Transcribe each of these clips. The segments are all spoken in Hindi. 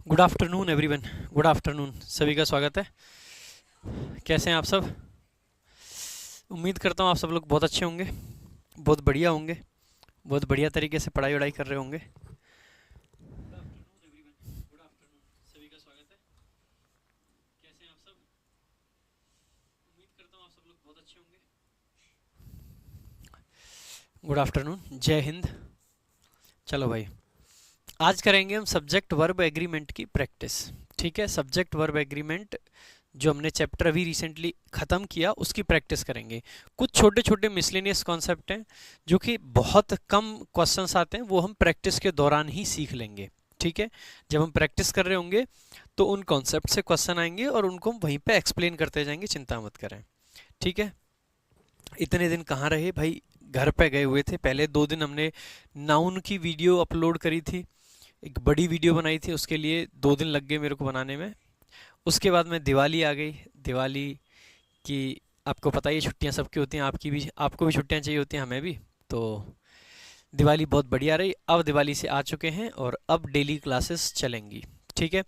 Good afternoon everyone. Good afternoon, सभी का स्वागत है। कैसे हैं आप सब? उम्मीद करता हूँ आप सब लोग बहुत अच्छे होंगे, बहुत बढ़िया होंगे, बहुत बढ़िया तरीके से पढ़ाई वढ़ाई कर रहे होंगे। Good afternoon everyone, good afternoon, सभी का स्वागत है। कैसे हैं आप सब? उम्मीद करता हूँ आप सब लोग बहुत अच्छे होंगे। गुड आफ्टरनून, जय हिंद। चलो भाई, आज करेंगे हम सब्जेक्ट वर्ब एग्रीमेंट की प्रैक्टिस। ठीक है, सब्जेक्ट वर्ब एग्रीमेंट जो हमने चैप्टर अभी रिसेंटली ख़त्म किया उसकी प्रैक्टिस करेंगे। कुछ छोटे छोटे मिसलेनियस कॉन्सेप्ट हैं जो कि बहुत कम क्वेश्चंस आते हैं, वो हम प्रैक्टिस के दौरान ही सीख लेंगे। ठीक है, जब हम प्रैक्टिस कर रहे होंगे तो उन कॉन्सेप्ट से क्वेश्चन आएंगे और उनको हम वहीं पे एक्सप्लेन करते जाएंगे, चिंता मत करें। ठीक है, इतने दिन कहाँ रहे भाई, घर पे गए हुए थे। पहले 2 दिन हमने नाउन की वीडियो अपलोड करी थी, एक बड़ी वीडियो बनाई थी, उसके लिए 2 दिन लग गए मेरे को बनाने में। उसके बाद में दिवाली आ गई। दिवाली की आपको पता ही है, छुट्टियां सबकी होती हैं, आपकी भी, आपको भी छुट्टियां चाहिए होती हैं, हमें भी। तो दिवाली बहुत बढ़िया रही। अब दिवाली से आ चुके हैं और अब डेली क्लासेस चलेंगी। ठीक है,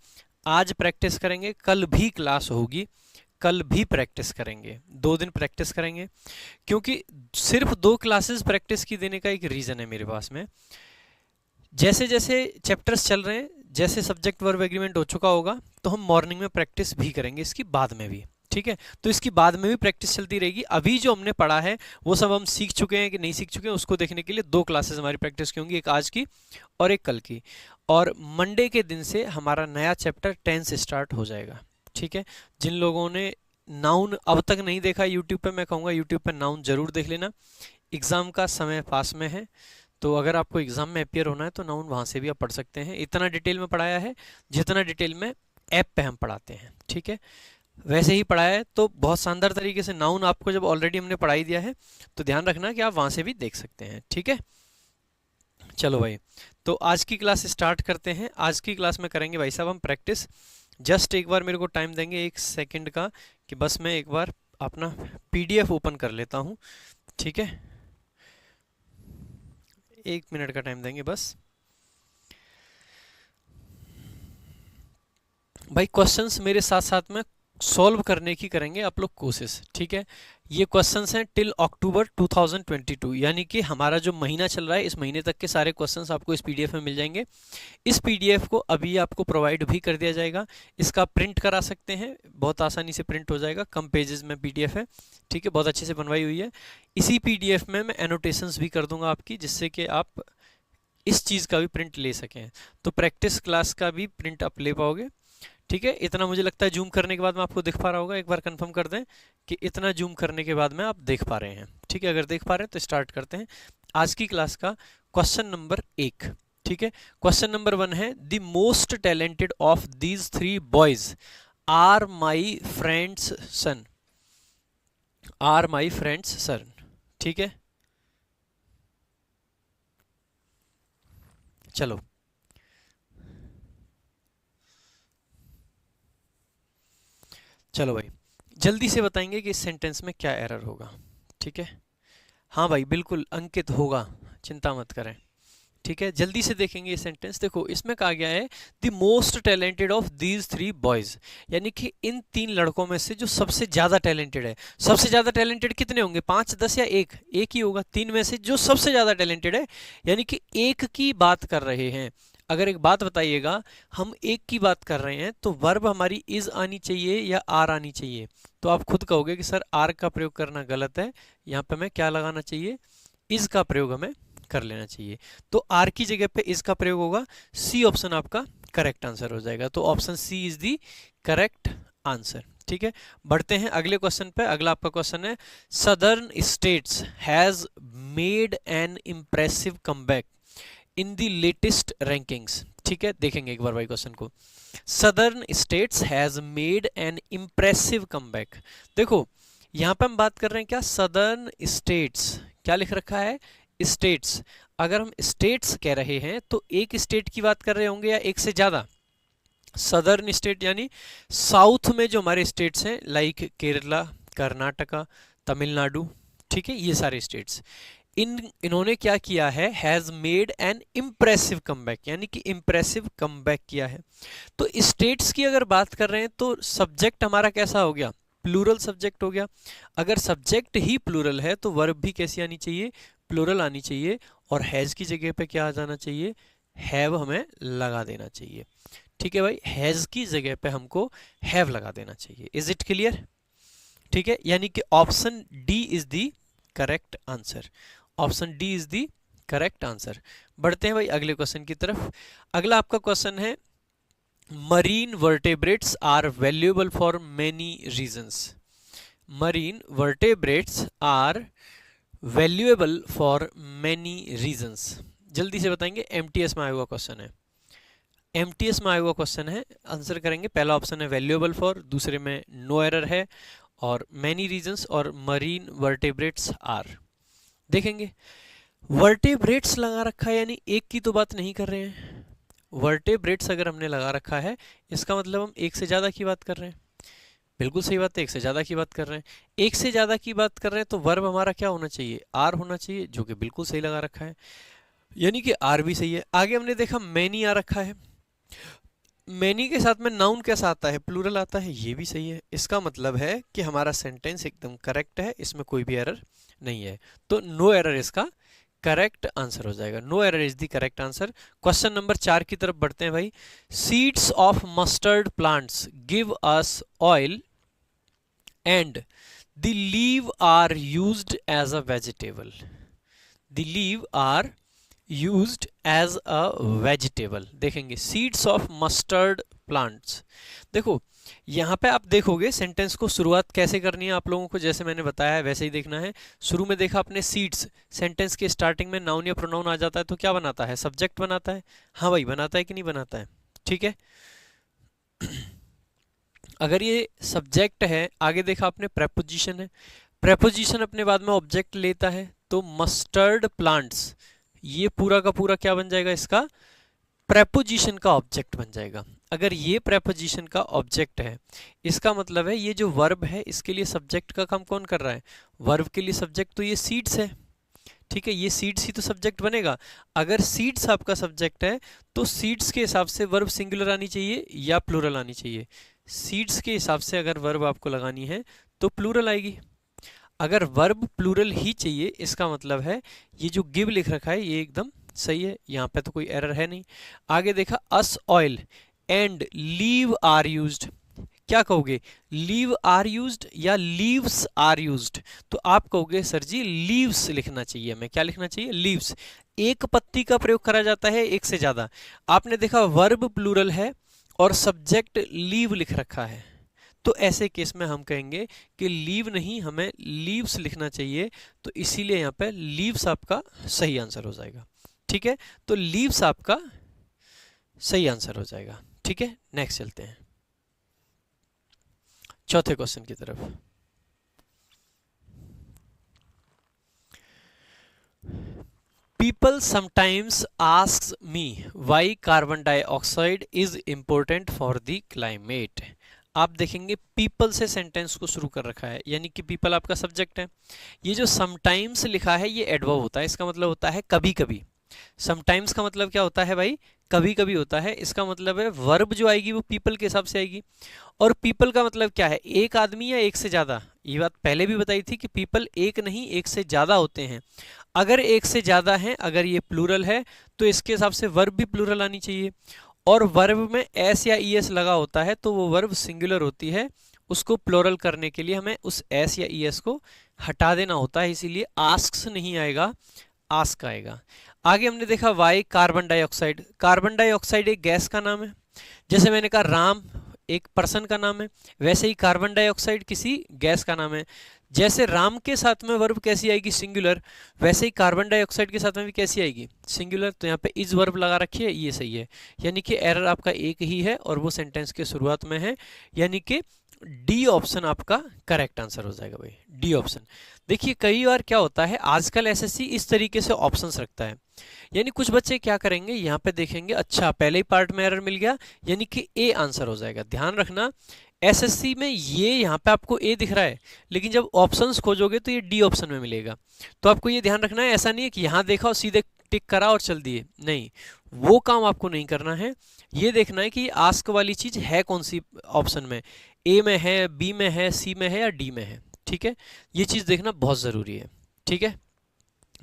आज प्रैक्टिस करेंगे, कल भी क्लास होगी, कल भी प्रैक्टिस करेंगे, 2 दिन प्रैक्टिस करेंगे। क्योंकि सिर्फ 2 क्लासेस प्रैक्टिस की देने का एक रीज़न है मेरे पास में। जैसे जैसे चैप्टर्स चल रहे हैं, जैसे सब्जेक्ट वर्ब एग्रीमेंट हो चुका होगा तो हम मॉर्निंग में प्रैक्टिस भी करेंगे, इसकी बाद में भी। ठीक है, तो इसकी बाद में भी प्रैक्टिस चलती रहेगी। अभी जो हमने पढ़ा है वो सब हम सीख चुके हैं कि नहीं सीख चुके हैं, उसको देखने के लिए 2 क्लासेस हमारी प्रैक्टिस की होंगी, एक आज की और एक कल की। और मंडे के दिन से हमारा नया चैप्टर टेंस स्टार्ट हो जाएगा। ठीक है, जिन लोगों ने नाउन अब तक नहीं देखा यूट्यूब पे, मैं कहूँगा यूट्यूब पे नाउन जरूर देख लेना। एग्ज़ाम का समय पास में है, तो अगर आपको एग्जाम में अपियर होना है तो नाउन वहाँ से भी आप पढ़ सकते हैं। इतना डिटेल में पढ़ाया है जितना डिटेल में ऐप पे हम पढ़ाते हैं। ठीक है, वैसे ही पढ़ाया है, तो बहुत शानदार तरीके से नाउन आपको जब ऑलरेडी हमने पढ़ाई दिया है तो ध्यान रखना कि आप वहाँ से भी देख सकते हैं। ठीक है, चलो भाई, तो आज की क्लास स्टार्ट करते हैं। आज की क्लास में करेंगे भाई साहब हम प्रैक्टिस। जस्ट एक बार मेरे को टाइम देंगे 1 सेकेंड का, कि बस मैं एक बार अपना PDF ओपन कर लेता हूँ। ठीक है, 1 मिनट का टाइम देंगे बस। भाई क्वेश्चंस मेरे साथ साथ में सॉल्व करने की करेंगे आप लोग कोशिश। ठीक है, ये क्वेश्चंस हैं टिल अक्टूबर 2022, यानी कि हमारा जो महीना चल रहा है इस महीने तक के सारे क्वेश्चंस आपको इस PDF में मिल जाएंगे। इस PDF को अभी आपको प्रोवाइड भी कर दिया जाएगा, इसका प्रिंट करा सकते हैं, बहुत आसानी से प्रिंट हो जाएगा, कम पेजेस में PDF है। ठीक है, बहुत अच्छे से बनवाई हुई है। इसी PDF में मैं एनोटेशंस भी कर दूंगा आपकी, जिससे कि आप इस चीज़ का भी प्रिंट ले सकें। तो प्रैक्टिस क्लास का भी प्रिंट आप ले पाओगे। ठीक है, इतना मुझे लगता है जूम करने के बाद में आपको दिख पा रहा होगा। एक बार कंफर्म कर दें कि इतना जूम करने के बाद में आप देख पा रहे हैं। ठीक है, अगर देख पा रहे हैं तो स्टार्ट करते हैं आज की क्लास का क्वेश्चन नंबर 1। ठीक है, क्वेश्चन नंबर 1 है, the most talented of these 3 boys are my friends son. Are my friends son. ठीक है, चलो चलो भाई, जल्दी से बताएंगे कि इस सेंटेंस में क्या एरर होगा। ठीक है, हाँ भाई बिल्कुल अंकित होगा, चिंता मत करें। ठीक है, जल्दी से देखेंगे ये सेंटेंस। देखो इसमें कहा गया है the most talented of these 3 boys, यानी कि इन 3 लड़कों में से जो सबसे ज्यादा टैलेंटेड है। सबसे ज्यादा टैलेंटेड कितने होंगे, 5, 10 या एक? एक ही होगा। 3 में से जो सबसे ज्यादा टैलेंटेड है, यानी कि एक की बात कर रहे हैं। अगर एक बात बताइएगा, हम एक की बात कर रहे हैं तो वर्ब हमारी इज आनी चाहिए या आर आनी चाहिए? तो आप खुद कहोगे कि सर आर का प्रयोग करना गलत है, यहाँ पे हमें क्या लगाना चाहिए, इज का प्रयोग हमें कर लेना चाहिए। तो आर की जगह पे इज का प्रयोग होगा। सी ऑप्शन आपका करेक्ट आंसर हो जाएगा। तो option C is the correct answer. ठीक है, बढ़ते हैं अगले क्वेश्चन पे। अगला आपका क्वेश्चन है, southern states has made an impressive comeback in the latest rankings. ठीक है, देखेंगे एक बार भाई क्वेश्चन को। Southern states has made an impressive comeback. देखो यहां पे हम बात कर रहे हैं क्या, सदर्न स्टेट्स, क्या लिख रखा है, स्टेट्स। अगर हम स्टेट्स कह रहे हैं तो एक स्टेट की बात कर रहे होंगे या एक से ज्यादा? सदर्न स्टेट यानी साउथ में जो हमारे स्टेट्स हैं, लाइक केरला, कर्नाटका, तमिलनाडु। ठीक है, ये सारे स्टेट्स। इन्होंने क्या किया है, has made an impressive comeback, यानी कि इम्प्रेसिव कमबैक किया है। तो स्टेट्स की अगर बात कर रहे हैं तो सब्जेक्ट हमारा कैसा हो गया, प्लूरल सब्जेक्ट हो गया। अगर सब्जेक्ट ही प्लूरल है तो वर्ब भी कैसी आनी चाहिए, प्लूरल आनी चाहिए, और हैज की जगह पे क्या आ जाना चाहिए, हैव हमें लगा देना चाहिए। ठीक है भाई, हैज की जगह पे हमको हैव लगा देना चाहिए। Is it clear? ठीक है, यानी कि option D is the correct answer. Option D is the correct answer. बढ़ते हैं भाई अगले क्वेश्चन की तरफ। अगला आपका क्वेश्चन है, marine vertebrates are valuable for many reasons. Marine vertebrates are valuable for many reasons. जल्दी से बताएंगे, एमटीएस में आया हुआ क्वेश्चन है, एमटीएस में आया हुआ क्वेश्चन है, आंसर करेंगे। पहला ऑप्शन है वैल्यूएबल फॉर, दूसरे में नो एरर है, और मैनी रीजंस और मरीन वर्टेब्रेट्स आर। देखेंगे वर्टेब्रेट्स लगा रखा है, यानी एक की तो बात नहीं कर रहे हैं। वर्टेब्रेट्स अगर हमने लगा रखा है इसका मतलब हम एक से ज़्यादा की बात कर रहे हैं। बिल्कुल सही बात है, एक से ज़्यादा की बात कर रहे हैं। एक से ज़्यादा की बात कर रहे हैं तो वर्ब हमारा क्या होना चाहिए, आर होना चाहिए, जो कि बिल्कुल सही लगा रखा है, यानी कि आर भी सही है। आगे हमने देखा मैनी आ रखा है, मैनी के साथ में नाउन कैसा आता है, प्लूरल आता है, ये भी सही है। इसका मतलब है कि हमारा सेंटेंस एकदम करेक्ट है, इसमें कोई भी एरर नहीं है, तो नो एरर इसका करेक्ट आंसर हो जाएगा। No error is the correct answer. Question number 4 की तरफ बढ़ते हैं भाई। Seeds of mustard plants give us oil and the leave are used as a vegetable. The leave are used as a vegetable. देखेंगे सीड्स ऑफ मस्टर्ड प्लांट्स। देखो यहाँ पे आप देखोगे सेंटेंस को शुरुआत कैसे करनी है आप लोगों को, जैसे मैंने बताया है वैसे ही देखना है। शुरू में देखा आपने सीड्स, सेंटेंस के स्टार्टिंग में नाउन या प्रोनाउन आ जाता है तो क्या बनाता है, सब्जेक्ट बनाता है। हाँ भाई, बनाता है कि नहीं बनाता है? ठीक है, अगर ये सब्जेक्ट है, आगे देखा आपने प्रेपोजिशन है, प्रेपोजिशन अपने बाद में ऑब्जेक्ट लेता है, तो मस्टर्ड प्लांट्स ये पूरा का पूरा क्या बन जाएगा, इसका प्रेपोजिशन का ऑब्जेक्ट बन जाएगा। अगर ये प्रेपोजिशन का ऑब्जेक्ट है, इसका मतलब है ये जो वर्ब है इसके लिए सब्जेक्ट का काम कौन कर रहा है, वर्ब के लिए सब्जेक्ट तो ये सीड्स है। ठीक है, ये सीड्स ही तो सब्जेक्ट बनेगा। अगर सीड्स आपका सब्जेक्ट है तो सीड्स के हिसाब से वर्ब सिंगुलर आनी चाहिए या प्लूरल आनी चाहिए। सीड्स के हिसाब से अगर वर्ब आपको लगानी है तो प्लूरल आएगी। अगर वर्ब प्लूरल ही चाहिए, इसका मतलब है ये जो गिव लिख रखा है ये एकदम सही है, यहाँ पे तो कोई एरर है नहीं। आगे देखा as oil and leave are used, क्या कहोगे, लीव आर यूज्ड या लीव्स आर यूज्ड? तो आप कहोगे सर जी लीव्स लिखना चाहिए, हमें क्या लिखना चाहिए, लीव्स। एक पत्ती का प्रयोग करा जाता है एक से ज्यादा। आपने देखा वर्ब प्लूरल है और सब्जेक्ट लीव लिख रखा है, तो ऐसे केस में हम कहेंगे कि लीव नहीं, हमें लीव्स लिखना चाहिए, तो इसीलिए यहाँ पे लीव्स आपका सही आंसर हो जाएगा। ठीक है, तो लीव्स आपका सही आंसर हो जाएगा। ठीक है, नेक्स्ट चलते हैं चौथे क्वेश्चन की तरफ। People sometimes asks me why carbon dioxide is important for the climate। आप देखेंगे पीपल से सेंटेंस को शुरू कर रखा है, यानी कि पीपल आपका सब्जेक्ट है। ये जो समटाइम्स लिखा है ये एडवर्ब होता है, इसका मतलब होता है कभी कभी। समटाइम्स का मतलब क्या होता है भाई, कभी कभी होता है। इसका मतलब है वर्ब जो आएगी वो पीपल के हिसाब से आएगी। और पीपल का मतलब क्या है, एक आदमी या एक से ज्यादा। ये बात पहले भी बताई थी कि पीपल एक नहीं एक से ज्यादा होते हैं। अगर एक से ज्यादा हैं, अगर ये प्लूरल है तो इसके हिसाब से वर्ब भी प्लूरल आनी चाहिए। और वर्ब में एस या ईएस लगा होता है तो वो वर्ब सिंगुलर होती है, उसको प्लूरल करने के लिए हमें उस एस या ईएस को हटा देना होता है, इसीलिए आस्क्स नहीं आएगा, आस्क आएगा। आगे हमने देखा why carbon dioxide. Carbon dioxide एक गैस का नाम है, जैसे मैंने कहा राम एक पर्सन का नाम है, वैसे ही कार्बन डाइऑक्साइड किसी गैस का नाम है। जैसे राम के साथ में वर्ब कैसी आएगी, सिंगुलर, वैसे ही कार्बन डाइऑक्साइड के साथ में भी कैसी आएगी, सिंगुलर। तो यहाँ पे इज वर्ब लगा रखी है, ये सही है, यानी कि एरर आपका एक ही है और वो सेंटेंस के शुरुआत में है, यानी कि डी ऑप्शन आपका करेक्ट आंसर हो जाएगा भाई, डी ऑप्शन। देखिए कई बार क्या होता है, आजकल एसएससी इस तरीके से ऑप्शंस रखता है, यानी कुछ बच्चे क्या करेंगे, यहाँ पे देखेंगे अच्छा पहले ही पार्ट में एरर मिल गया, यानी कि ए आंसर हो जाएगा। ध्यान रखना एसएससी में ये यहाँ पे आपको ए दिख रहा है, लेकिन जब ऑप्शंस खोजोगे तो ये डी ऑप्शन में मिलेगा। तो आपको ये ध्यान रखना है, ऐसा नहीं है कि यहाँ देखा और सीधे टिक करा और चल दिए, नहीं, वो काम आपको नहीं करना है। ये देखना है कि आस्क वाली चीज है कौन सी ऑप्शन में, ए में है, बी में है, सी में है या डी में है। ठीक है, ये चीज देखना बहुत जरूरी है। ठीक है,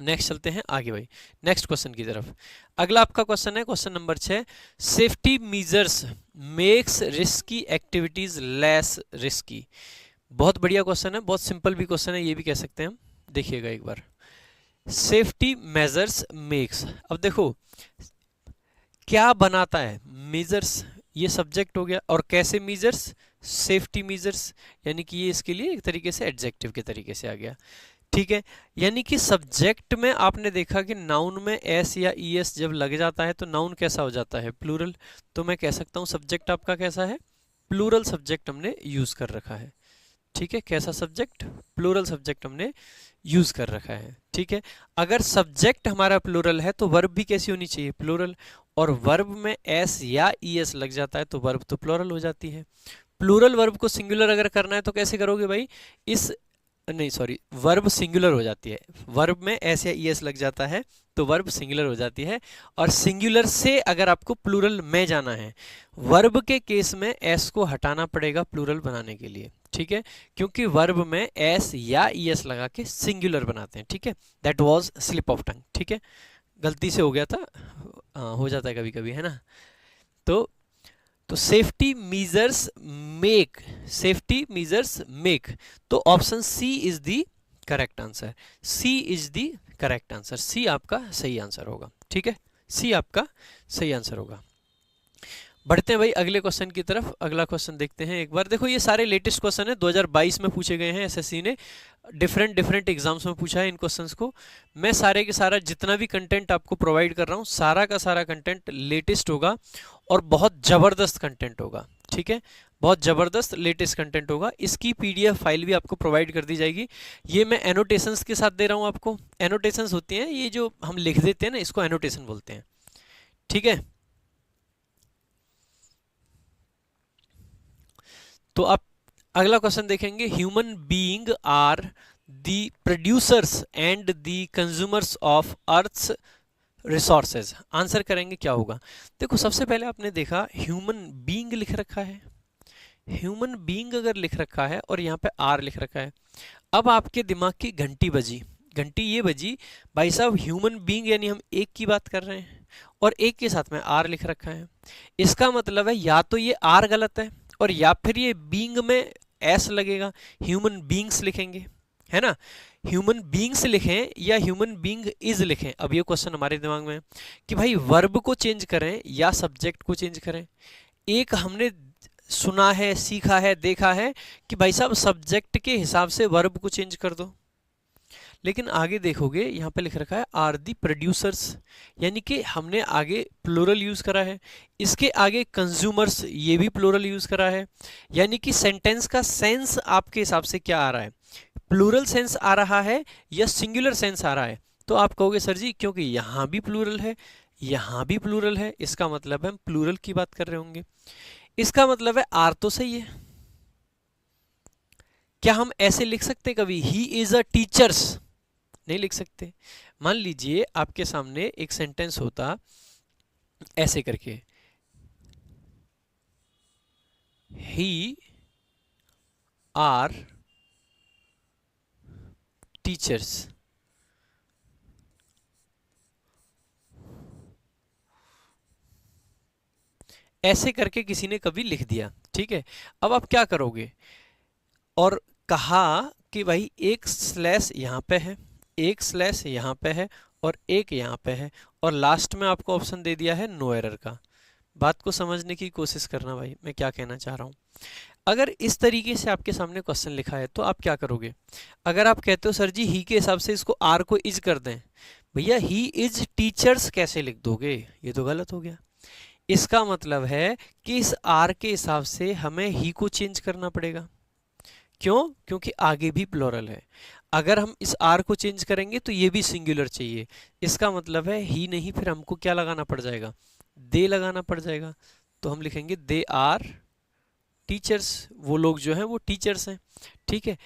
नेक्स्ट चलते हैं आगे भाई, नेक्स्ट क्वेश्चन की तरफ। अगला आपका क्वेश्चन है question number 6, safety measures makes risky activities less risky. बहुत बढ़िया क्वेश्चन है, बहुत सिंपल भी क्वेश्चन है, ये भी कह सकते हैं हम। देखिएगा एक बार, सेफ्टी मेजर्स मेक्स, अब देखो क्या बनाता है, मेजर्स, ये सब्जेक्ट हो गया, और कैसे मेजर्स, सेफ्टी मेजर्स, यानी कि ये इसके लिए एक तरीके से एडजेक्टिव के तरीके से आ गया। ठीक है, यानी कि सब्जेक्ट में आपने देखा कि नाउन में एस या ईएस जब लग जाता है तो नाउन कैसा हो जाता है, प्लूरल। तो मैं कह सकता हूं सब्जेक्ट आपका कैसा है, प्लूरल सब्जेक्ट हमने यूज कर रखा है। ठीक है, कैसा सब्जेक्ट, प्लूरल सब्जेक्ट हमने यूज कर रखा है। ठीक है, अगर सब्जेक्ट हमारा प्लूरल है तो वर्ब भी कैसी होनी चाहिए, प्लूरल, और वर्ब में एस या ईएस लग जाता है तो वर्ब तो प्लूरल हो जाती है। प्लूरल वर्ब को सिंगुलर अगर करना है तो कैसे करोगे भाई, इस नहीं सॉरी, वर्ब सिंगुलर हो जाती है, वर्ब में एस या ईएस लग जाता है तो वर्ब सिंगुलर हो जाती है। और सिंगुलर से अगर आपको प्लूरल में जाना है, वर्ब के केस में एस को हटाना पड़ेगा प्लूरल बनाने के लिए। ठीक है, क्योंकि वर्ब में एस या ईएस लगा के सिंगुलर बनाते हैं। ठीक है, that was slip of tongue. ठीक है, गलती से हो गया था, हो जाता है कभी कभी, है ना। तो safety measures make, safety measures make, तो option C is the correct answer, C is the correct answer, C आपका सही आंसर होगा। ठीक है, सी आपका सही आंसर होगा। बढ़ते हैं भाई अगले क्वेश्चन की तरफ। अगला क्वेश्चन देखते हैं एक बार। देखो ये सारे लेटेस्ट क्वेश्चन है, 2022 में पूछे गए हैं, एसएससी ने डिफरेंट एग्जाम्स में पूछा है इन क्वेश्चंस को। मैं सारे के सारा जितना भी कंटेंट आपको प्रोवाइड कर रहा हूँ, सारा का सारा कंटेंट लेटेस्ट होगा और बहुत जबरदस्त कंटेंट होगा। ठीक है, बहुत जबरदस्त लेटेस्ट कंटेंट होगा। इसकी पीडीएफ फाइल भी आपको प्रोवाइड कर दी जाएगी। ये मैं एनोटेशंस के साथ दे रहा हूँ आपको। एनोटेशंस होती हैं ये जो हम लिख देते हैं ना, इसको एनोटेशन बोलते हैं। ठीक है, तो आप अगला क्वेश्चन देखेंगे, human being are the producers and the consumers of earth's resources. Answer करेंगे क्या होगा। देखो सबसे पहले आपने देखा ह्यूमन बीइंग लिख रखा है, ह्यूमन बीइंग अगर लिख रखा है और यहाँ पे आर लिख रखा है, अब आपके दिमाग की घंटी बजी, घंटी ये बजी भाई साहब ह्यूमन बीइंग यानी हम एक की बात कर रहे हैं और एक के साथ में आर लिख रखा है। इसका मतलब है या तो ये आर गलत है और या फिर ये बीइंग में एस लगेगा, ह्यूमन बीइंग्स लिखेंगे, है ना। ह्यूमन बीइंग्स लिखें या ह्यूमन बीइंग इज लिखें, अब ये क्वेश्चन हमारे दिमाग में है कि भाई वर्ब को चेंज करें या सब्जेक्ट को चेंज करें। एक हमने सुना है, सीखा है, देखा है कि भाई साहब सब्जेक्ट के हिसाब से वर्ब को चेंज कर दो, लेकिन आगे देखोगे यहाँ पे लिख रखा है आर दी प्रोड्यूसर्स, यानी कि हमने आगे प्लूरल यूज करा है, इसके आगे कंज्यूमर्स ये भी प्लूरल यूज करा है, यानी कि सेंटेंस का सेंस आपके हिसाब से क्या आ रहा है, प्लूरल सेंस आ रहा है या सिंगुलर सेंस आ रहा है। तो आप कहोगे सर जी क्योंकि यहाँ भी प्लूरल है, यहाँ भी प्लूरल है, इसका मतलब है हम प्लूरल की बात कर रहे होंगे। इसका मतलब है आर तो सही है। क्या हम ऐसे लिख सकते कभी ही इज अ टीचर्स, नहीं लिख सकते। मान लीजिए आपके सामने एक सेंटेंस होता ऐसे करके, ही आर टीचर्स, ऐसे करके किसी ने कभी लिख दिया। ठीक है, अब आप क्या करोगे, और कहा कि भाई एक स्लैश यहाँ पे है, एक स्लैश यहाँ पे है और एक यहाँ पे है, और लास्ट में आपको ऑप्शन दे दिया है नो एरर का। बात को समझने की कोशिश करना भाई, मैं क्या कहना चाह रहा हूँ। अगर इस तरीके से आपके सामने क्वेश्चन लिखा है तो आप क्या करोगे। अगर आप कहते हो सर जी ही के हिसाब से इसको आर को इज कर दें, भैया ही इज टीचर्स कैसे लिख दोगे, ये तो गलत हो गया। इसका मतलब है कि इस आर के हिसाब से हमें ही को चेंज करना पड़ेगा। क्यों, क्योंकि आगे भी प्लूरल है। अगर हम इस आर को चेंज करेंगे तो ये भी सिंगुलर चाहिए। इसका मतलब है ही नहीं, फिर हमको क्या लगाना पड़ जाएगा, दे लगाना पड़ जाएगा। तो हम लिखेंगे दे आर टीचर्स, वो लोग जो हैं वो टीचर्स हैं, ठीक है।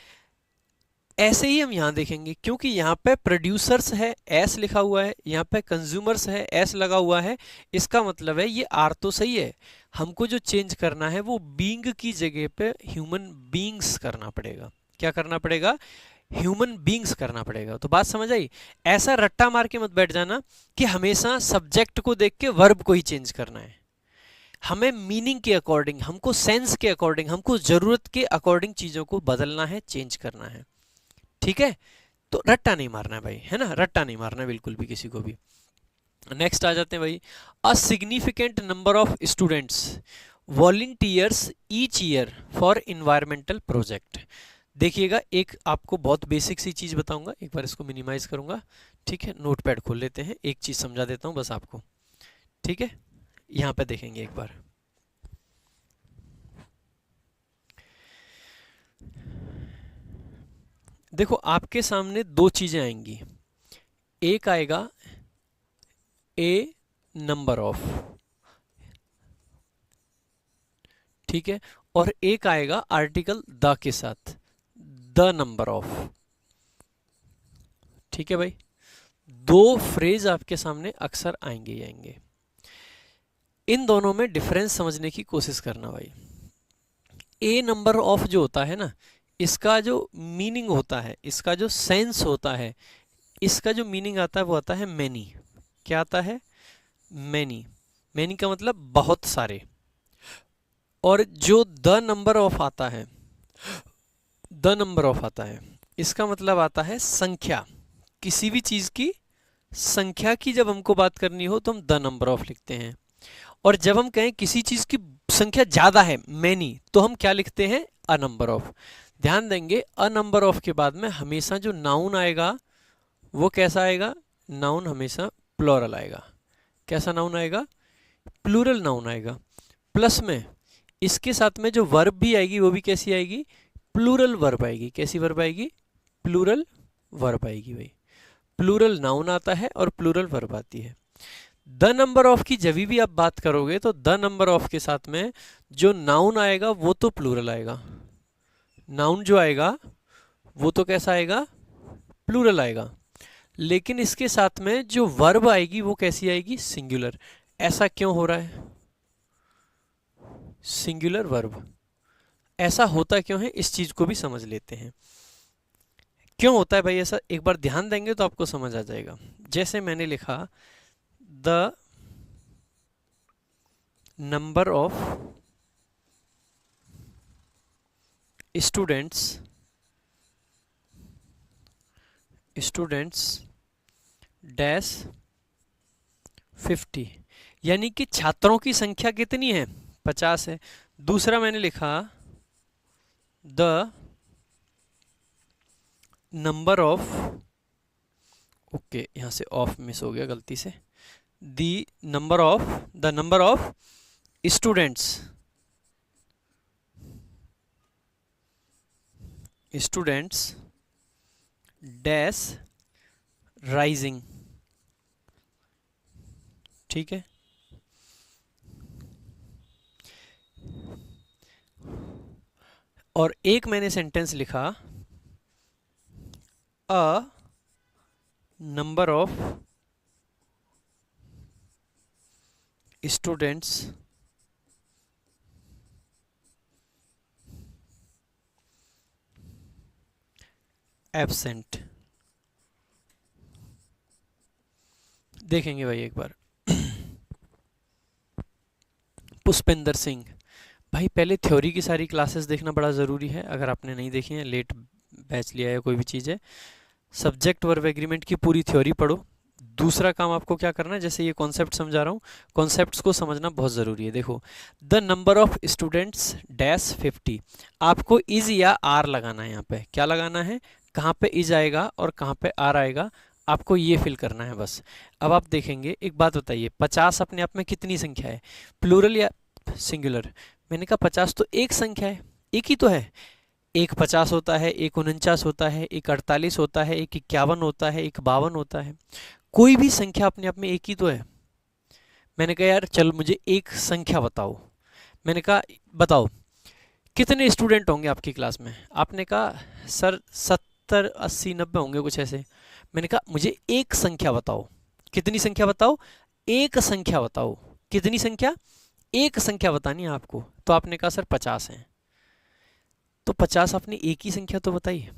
ऐसे ही हम यहाँ देखेंगे, क्योंकि यहाँ पे प्रोड्यूसर्स है एस लिखा हुआ है, यहाँ पे कंज्यूमर्स है एस लगा हुआ है, इसका मतलब है ये आर तो सही है, हमको जो चेंज करना है वो बीइंग की जगह पे ह्यूमन बीइंग्स करना पड़ेगा। क्या करना पड़ेगा? ह्यूमन बीइंग्स करना पड़ेगा। तो बात समझ आई? ऐसा रट्टा मार के मत बैठ जाना कि हमेशा सब्जेक्ट को देख के वर्ब को ही चेंज करना है। हमें मीनिंग के अकॉर्डिंग, हमको सेंस के अकॉर्डिंग, हमको जरूरत के अकॉर्डिंग चीजों को बदलना है, चेंज करना है, ठीक है। तो रट्टा नहीं मारना है भाई, है ना, रट्टा नहीं मारना है बिल्कुल भी किसी को भी। नेक्स्ट आ जाते हैं भाई, a significant number of students volunteers each year for environmental project. देखिएगा, एक आपको बहुत बेसिक सी चीज बताऊंगा, एक बार इसको मिनिमाइज करूंगा, ठीक है। नोटपैड खोल लेते हैं, एक चीज समझा देता हूं बस आपको, ठीक है। यहां पे देखेंगे एक बार, देखो आपके सामने दो चीजें आएंगी, एक आएगा ए नंबर ऑफ, ठीक है, और एक आएगा आर्टिकल द के साथ, द नंबर ऑफ, ठीक है भाई। दो फ्रेज आपके सामने अक्सर आएंगे ही आएंगे, इन दोनों में डिफरेंस समझने की कोशिश करना भाई। ए नंबर ऑफ जो होता है ना, इसका जो मीनिंग होता है, इसका जो सेंस होता है, इसका जो मीनिंग आता है वो आता है मैनी। क्या आता है? मैनी। मैनी का मतलब बहुत सारे। और जो द नंबर ऑफ आता है, द नंबर ऑफ आता है, इसका मतलब आता है संख्या। किसी भी चीज की संख्या की जब हमको बात करनी हो तो हम द नंबर ऑफ लिखते हैं, और जब हम कहें किसी चीज की संख्या ज्यादा है, मैनी, तो हम क्या लिखते हैं? A number of. ध्यान देंगे, अ नंबर ऑफ के बाद में हमेशा जो नाउन आएगा वो कैसा आएगा? नाउन हमेशा प्लूरल आएगा। कैसा नाउन आएगा? प्लूरल नाउन आएगा। प्लस में इसके साथ में जो वर्ब भी आएगी वो भी कैसी आएगी? प्लूरल वर्ब आएगी। कैसी वर्ब आएगी? प्लूरल वर्ब आएगी भाई। प्लूरल नाउन आता है और प्लूरल वर्ब आती है। द नंबर ऑफ की जब भी आप बात करोगे तो द नंबर ऑफ के साथ में जो नाउन आएगा वो तो प्लूरल आएगा, नाउन जो आएगा वो तो कैसा आएगा? प्लूरल आएगा, लेकिन इसके साथ में जो वर्ब आएगी वो कैसी आएगी? सिंगुलर। ऐसा क्यों हो रहा है? सिंगुलर वर्ब ऐसा होता क्यों है, इस चीज को भी समझ लेते हैं। क्यों होता है भाई ऐसा? एक बार ध्यान देंगे तो आपको समझ आ जाएगा। जैसे मैंने लिखा the number of students dash 50, यानी कि छात्रों की संख्या कितनी है? 50 है। दूसरा मैंने लिखा द नंबर ऑफ, ओके यहां से ऑफ मिस हो गया गलती से, the number of students dash rising, ठीक है। और एक मैंने सेंटेंस लिखा a number of students absent. देखेंगे भाई एक बार। पुष्पेंद्र सिंह, भाई पहले थ्योरी की सारी क्लासेस देखना बड़ा ज़रूरी है, अगर आपने नहीं देखी है, लेट बैच लिया है, कोई भी चीज़ है, सब्जेक्ट वर्ब एग्रीमेंट की पूरी थ्योरी पढ़ो। दूसरा काम आपको क्या करना है, जैसे ये कॉन्सेप्ट समझा रहा हूँ, कॉन्सेप्ट्स को समझना बहुत ज़रूरी है। देखो, the number of students dash 50, आपको इज या आर लगाना है। यहाँ पे क्या लगाना है? कहाँ पे इज आएगा और कहाँ पे आर आएगा, आपको ये फिल करना है बस। अब आप देखेंगे, एक बात बताइए, 50 अपने आप में कितनी संख्या है? प्लूरल या सिंगुलर? मैंने कहा 50 तो एक संख्या है, एक ही तो है। एक 50 होता है, एक 49 होता है, एक 48 होता है, एक 51 होता है, एक 52 होता है। कोई भी संख्या अपने आप में एक ही तो है। मैंने कहा यार चल मुझे एक संख्या बताओ, मैंने कहा बताओ कितने स्टूडेंट होंगे आपकी क्लास में? आपने कहा सर 70 80 90 होंगे कुछ ऐसे। मैंने कहा मुझे एक संख्या बताओ। कितनी संख्या बताओ? एक संख्या बताओ। कितनी संख्या? एक संख्या बतानी है आपको। तो आपने कहा सर 50 हैं। तो 50 आपने एक ही संख्या तो बताई।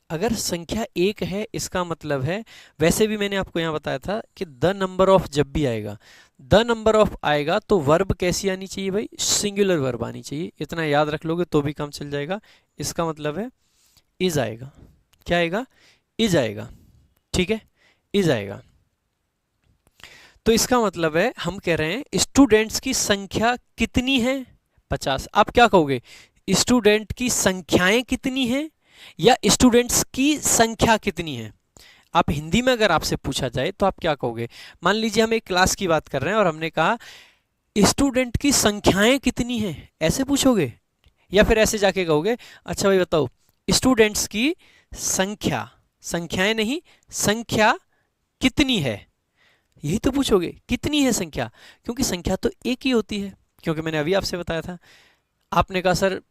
अगर संख्या एक है इसका मतलब है, वैसे भी मैंने आपको यहाँ बताया था कि द नंबर ऑफ जब भी आएगा, द नंबर ऑफ आएगा तो वर्ब कैसी आनी चाहिए भाई? सिंगुलर वर्ब आनी चाहिए। इतना याद रख लोगे तो भी काम चल जाएगा। इसका मतलब है इज आएगा। क्या आएगा? इज आएगा। ठीक है, इज आएगा। तो इसका मतलब है हम कह रहे हैं स्टूडेंट्स की संख्या कितनी है? 50। आप क्या कहोगे? स्टूडेंट की संख्याएं कितनी हैं या स्टूडेंट्स की संख्या कितनी है? आप हिंदी में अगर आपसे पूछा जाए तो आप क्या कहोगे? मान लीजिए हम एक क्लास की बात कर रहे हैं और हमने कहा स्टूडेंट की संख्याएं कितनी हैं, ऐसे पूछोगे? या फिर ऐसे जाके कहोगे अच्छा भाई बताओ स्टूडेंट्स की संख्या, संख्याएं नहीं, संख्या कितनी है, यही तो पूछोगे। कितनी है संख्या? क्योंकि संख्या तो एक ही होती है। क्योंकि मैंने अभी आपसे बताया था, आपने कहा सर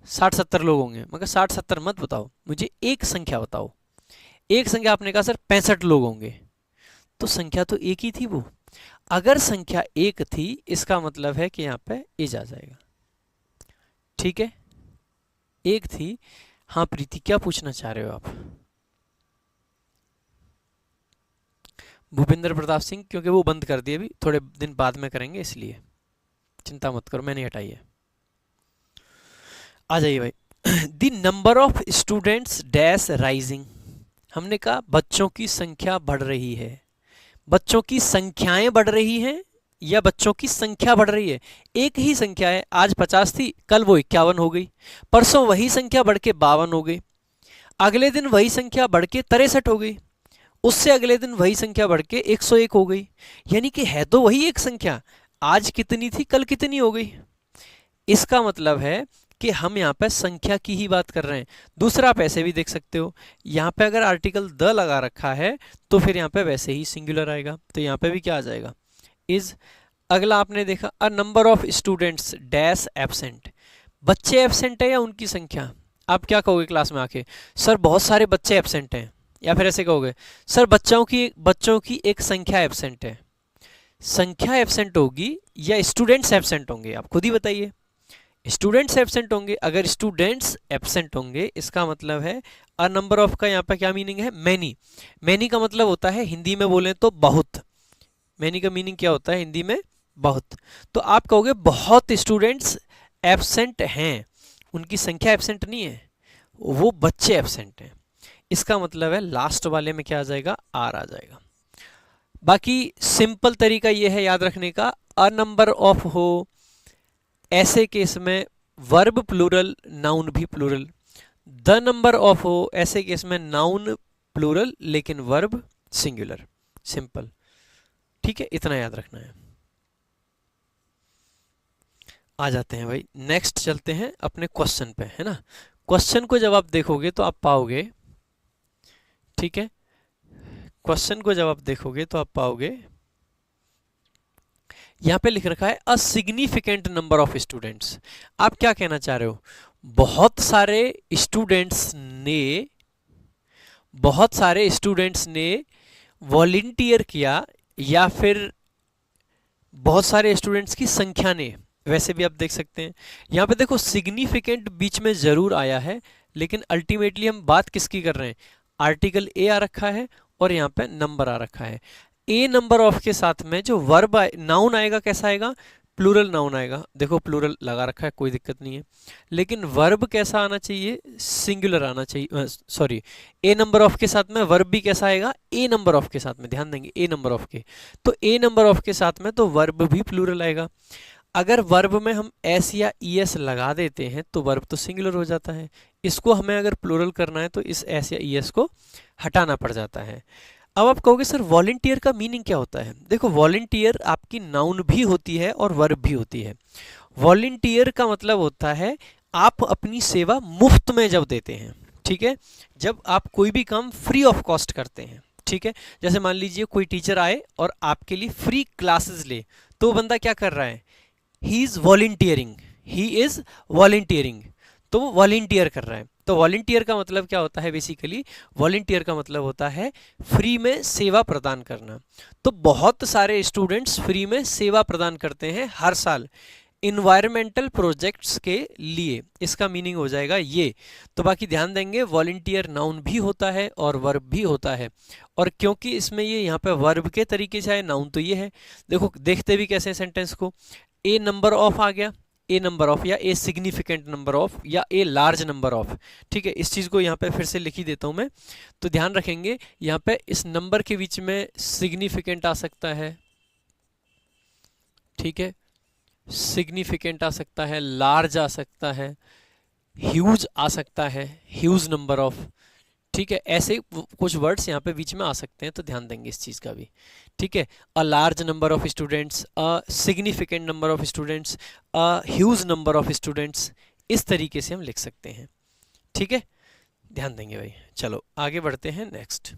60-70 लोग होंगे। मगर 60-70 मत बताओ, मुझे एक संख्या बताओ। एक संख्या आपने कहा सर 65 लोग होंगे। तो संख्या तो एक ही थी वो। अगर संख्या एक थी इसका मतलब है कि यहाँ पे इज आ जाएगा। ठीक है, एक थी। हाँ प्रीति, क्या पूछना चाह रहे हो आप? भूपेंद्र प्रताप सिंह, क्योंकि वो बंद कर दिए, अभी थोड़े दिन बाद में करेंगे, इसलिए चिंता मत करो, मैंने हटाई है। आ जाइए भाई। The number of students dash rising. हमने कहा बच्चों की संख्या बढ़ रही है। बच्चों की संख्याएं बढ़ रही हैं या बच्चों की संख्या बढ़ रही है? एक ही संख्या है। आज 50 थी, कल वो 51 हो गई, परसों वही संख्या बढ़ के 52 हो गई, अगले दिन वही संख्या बढ़ के 63 हो गई, उससे अगले दिन वही संख्या बढ़ के 101 हो गई। यानी कि है तो वही एक संख्या, आज कितनी थी कल कितनी हो गई। इसका मतलब है कि हम यहाँ पे संख्या की ही बात कर रहे हैं। दूसरा आप ऐसे भी देख सकते हो, यहाँ पे अगर आर्टिकल द लगा रखा है तो फिर यहाँ पे वैसे ही सिंगुलर आएगा, तो यहाँ पे भी क्या आ जाएगा? इज। अगला आपने देखा a number of students dash absent. बच्चे एब्सेंट है या उनकी संख्या? आप क्या कहोगे क्लास में आके? सर बहुत सारे बच्चे एब्सेंट हैं। या फिर ऐसे कहोगे सर बच्चों की एक संख्या एब्सेंट है। संख्या एब्सेंट होगी या स्टूडेंट्स एब्सेंट होंगे? आप खुद ही बताइए। स्टूडेंट्स एब्सेंट होंगे। अगर स्टूडेंट्स एब्सेंट होंगे इसका मतलब है अ नंबर ऑफ का यहाँ पे क्या मीनिंग है? मैनी। मैनी का मतलब होता है हिंदी में बोले तो बहुत। मैनी का मीनिंग क्या होता है हिंदी में? बहुत। तो आप कहोगे बहुत स्टूडेंट्स एब्सेंट हैं, उनकी संख्या एब्सेंट नहीं है, वो बच्चे एब्सेंट हैं। इसका मतलब है लास्ट वाले में क्या आ जाएगा? आर आ जाएगा। बाकी सिंपल तरीका ये है याद रखने का, अ नंबर ऑफ हो ऐसे केस में वर्ब प्लूरल, नाउन भी प्लूरल। द नंबर ऑफ हो ऐसे केस में नाउन प्लूरल लेकिन वर्ब सिंगुलर। सिंपल। ठीक है, इतना याद रखना है। आ जाते हैं भाई, नेक्स्ट चलते हैं अपने क्वेश्चन पे, है ना। क्वेश्चन को जब आप देखोगे तो आप पाओगे, ठीक है, क्वेश्चन को जब आप देखोगे तो आप पाओगे यहां पे लिख रखा है a significant number of students. आप क्या कहना चाह रहे हो? बहुत सारे स्टूडेंट्स ने वॉलंटियर किया या फिर बहुत सारे स्टूडेंट्स की संख्या ने? वैसे भी आप देख सकते हैं यहां पे देखो सिग्निफिकेंट बीच में जरूर आया है, लेकिन अल्टीमेटली हम बात किसकी कर रहे हैं? आर्टिकल ए आ रखा है और यहाँ पे नंबर आ रखा है। ए नंबर ऑफ के साथ में जो वर्ब नाउन आएगा कैसा आएगा? प्लूरल नाउन आएगा। देखो प्लूरल लगा रखा है, कोई दिक्कत नहीं है, लेकिन वर्ब कैसा आना चाहिए? सिंगुलर आना चाहिए। सॉरी, ए नंबर ऑफ के साथ में वर्ब भी कैसा आएगा? ए नंबर ऑफ के साथ में। ध्यान देंगे ए नंबर ऑफ के, तो ए नंबर ऑफ के साथ में तो वर्ब भी प्लूरल आएगा। अगर वर्ब में हम एस या ई एस लगा देते हैं तो वर्ब तो सिंगुलर हो जाता है। इसको हमें अगर प्लूरल करना है तो इस एस या ई एस को हटाना पड़ जाता है। अब आप कहोगे सर वॉलंटियर का मीनिंग क्या होता है? देखो वॉलंटियर आपकी नाउन भी होती है और वर्ब भी होती है। वॉलंटियर का मतलब होता है आप अपनी सेवा मुफ्त में जब देते हैं, ठीक है, जब आप कोई भी काम फ्री ऑफ कॉस्ट करते हैं, ठीक है। जैसे मान लीजिए कोई टीचर आए और आपके लिए फ्री क्लासेस ले, तो बंदा क्या कर रहा है? He is volunteering, he is volunteering, तो वो वॉलंटियर कर रहा है। तो वॉलंटियर का मतलब क्या होता है, बेसिकली वॉलंटियर का मतलब होता है फ्री में सेवा प्रदान करना। तो बहुत सारे स्टूडेंट्स फ्री में सेवा प्रदान करते हैं हर साल इन्वायरमेंटल प्रोजेक्ट्स के लिए, इसका मीनिंग हो जाएगा ये। तो बाकी ध्यान देंगे वॉलंटियर नाउन भी होता है और वर्ब भी होता है, और क्योंकि इसमें ये यहाँ पे वर्ब के तरीके से आए, नाउन तो ये है। देखो देखते भी कैसे सेंटेंस को, ए नंबर ऑफ आ गया, ए नंबर ऑफ या ए सिग्निफिकेंट नंबर ऑफ या ए लार्ज नंबर ऑफ, ठीक है। इस चीज़ को यहाँ पे फिर से लिख ही देता हूँ मैं, तो ध्यान रखेंगे यहाँ पे इस नंबर के बीच में सिग्निफिकेंट आ सकता है, ठीक है, सिग्निफिकेंट आ सकता है, लार्ज आ सकता है, ह्यूज आ सकता है, ह्यूज नंबर ऑफ, ठीक है। ऐसे कुछ वर्ड्स यहाँ पे बीच में आ सकते हैं, तो ध्यान देंगे इस चीज़ का भी, ठीक है। A large number of students, a significant number of students, a huge number of students, इस तरीके से हम लिख सकते हैं, ठीक है। ध्यान देंगे भाई। चलो आगे बढ़ते हैं नेक्स्ट।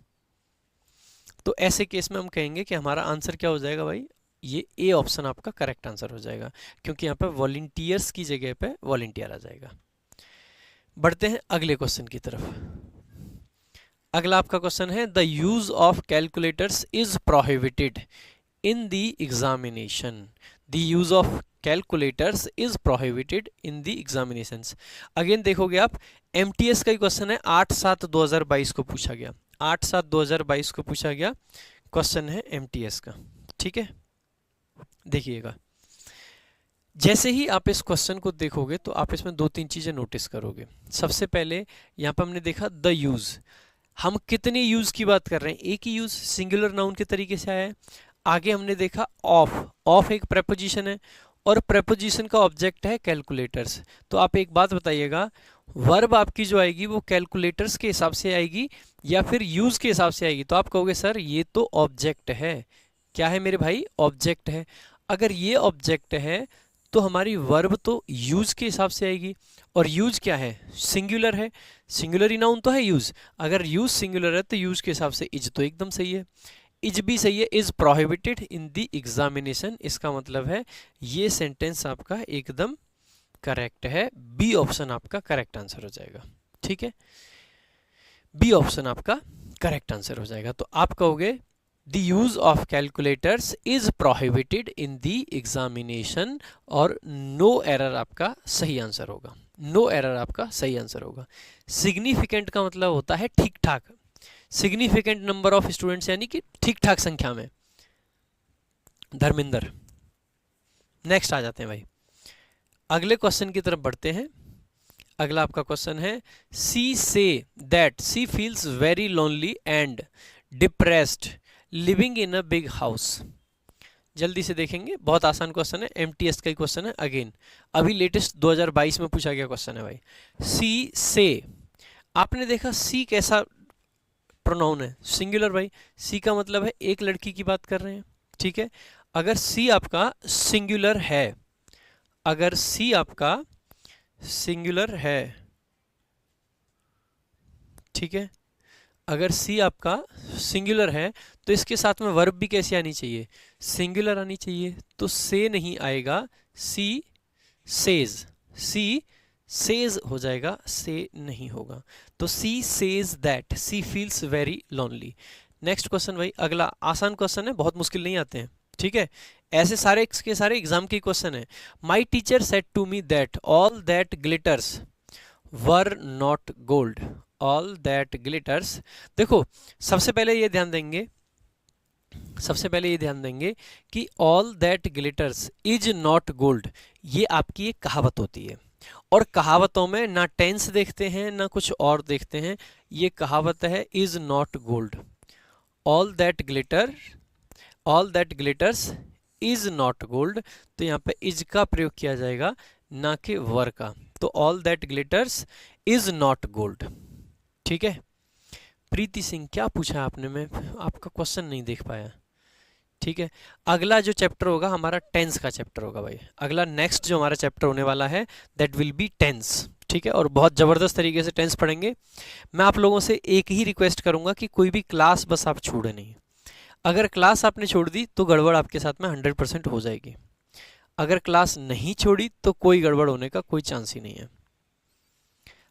तो ऐसे केस में हम कहेंगे कि हमारा आंसर क्या हो जाएगा भाई, ये ए ऑप्शन आपका करेक्ट आंसर हो जाएगा, क्योंकि यहाँ पे वॉलंटियर्स की जगह पे वॉलंटियर आ जाएगा। बढ़ते हैं अगले क्वेश्चन की तरफ। अगला आपका क्वेश्चन है, the use of calculators is prohibited in the examination. The use of calculators is prohibited in the examinations. Again देखोगे आप, एमटीएस का ही क्वेश्चन है, 8/7/2022 को पूछा गया, 8/7/2022 को पूछा गया क्वेश्चन है एमटीएस का, ठीक है। देखिएगा, जैसे ही आप इस क्वेश्चन को देखोगे तो आप इसमें 2-3 चीजें नोटिस करोगे। सबसे पहले यहाँ पर हमने देखा द यूज, हम कितने यूज की बात कर रहे हैं, एक ही यूज, सिंगुलर नाउन के तरीके से आया है। आगे हमने देखा ऑफ, ऑफ एक प्रेपोजिशन है और प्रेपोजिशन का ऑब्जेक्ट है कैलकुलेटर्स। तो आप एक बात बताइएगा, वर्ब आपकी जो आएगी वो कैलकुलेटर्स के हिसाब से आएगी या फिर यूज के हिसाब से आएगी। तो आप कहोगे सर ये तो ऑब्जेक्ट है, क्या है मेरे भाई, ऑब्जेक्ट है। अगर ये ऑब्जेक्ट है तो हमारी वर्ब तो यूज के हिसाब से आएगी, और यूज क्या है, सिंगुलर है, सिंगुलर ही नाउन तो है यूज। अगर यूज सिंगुलर है तो यूज के हिसाब से इज तो एकदम सही है, इज भी सही है। Is prohibited in the examination, इसका मतलब है ये सेंटेंस आपका एकदम करेक्ट है, बी ऑप्शन आपका करेक्ट आंसर हो जाएगा, ठीक है। बी ऑप्शन आपका करेक्ट आंसर हो जाएगा। तो आप कहोगे the use of calculators is prohibited in the examination, और नो एरर आपका सही आंसर होगा, नो एरर आपका सही आंसर होगा। सिग्निफिकेंट का मतलब होता है ठीक ठाक, सिग्निफिकेंट नंबर ऑफ स्टूडेंट्स यानी कि ठीक ठाक संख्या में, धर्मेंद्र। नेक्स्ट आ जाते हैं भाई, अगले क्वेश्चन की तरफ बढ़ते हैं। अगला आपका क्वेश्चन है, she says that she feels very lonely and depressed living in a big house. जल्दी से देखेंगे, बहुत आसान क्वेश्चन है, एमटीएस का ही क्वेश्चन है। अगेन अभी लेटेस्ट 2022 में पूछा गया क्वेश्चन है भाई। सी से, आपने देखा सी कैसा प्रोनाउन है, सिंगुलर भाई। सी का मतलब है एक लड़की की बात कर रहे हैं, ठीक है। अगर सी आपका सिंगुलर है, अगर सी आपका सिंगुलर है, ठीक है, अगर सी आपका सिंगुलर है तो इसके साथ में वर्ब भी कैसी आनी चाहिए, सिंगुलर आनी चाहिए। तो से नहीं आएगा, सी सेज, सी सेज हो जाएगा, से नहीं होगा। तो she says that she feels very lonely. Next question भाई, अगला आसान क्वेश्चन है, बहुत मुश्किल नहीं आते हैं, ठीक है। ऐसे सारे के सारे एग्जाम के क्वेश्चन है। My teacher said to me that all that glitters were not gold, all that glitters. देखो सबसे पहले ये ध्यान देंगे, सबसे पहले ये ध्यान देंगे कि all that glitters is not gold, ये आपकी एक कहावत होती है, और कहावतों में ना टेंस देखते हैं ना कुछ और देखते हैं। ये कहावत है is not gold, all that glitter, all that glitters is not gold. तो यहाँ पे इज का प्रयोग किया जाएगा ना कि वर का। तो all that glitters is not gold, ठीक है। प्रीति सिंह, क्या पूछा आपने, मैं आपका क्वेश्चन नहीं देख पाया, ठीक है। अगला जो चैप्टर होगा हमारा टेंस का चैप्टर होगा भाई। अगला नेक्स्ट जो हमारा चैप्टर होने वाला है दैट विल बी टेंस, ठीक है। और बहुत ज़बरदस्त तरीके से टेंस पढ़ेंगे। मैं आप लोगों से एक ही रिक्वेस्ट करूंगा कि कोई भी क्लास बस आप छोड़े नहीं। अगर क्लास आपने छोड़ दी तो गड़बड़ आपके साथ में 100% हो जाएगी। अगर क्लास नहीं छोड़ी तो कोई गड़बड़ होने का कोई चांस ही नहीं है।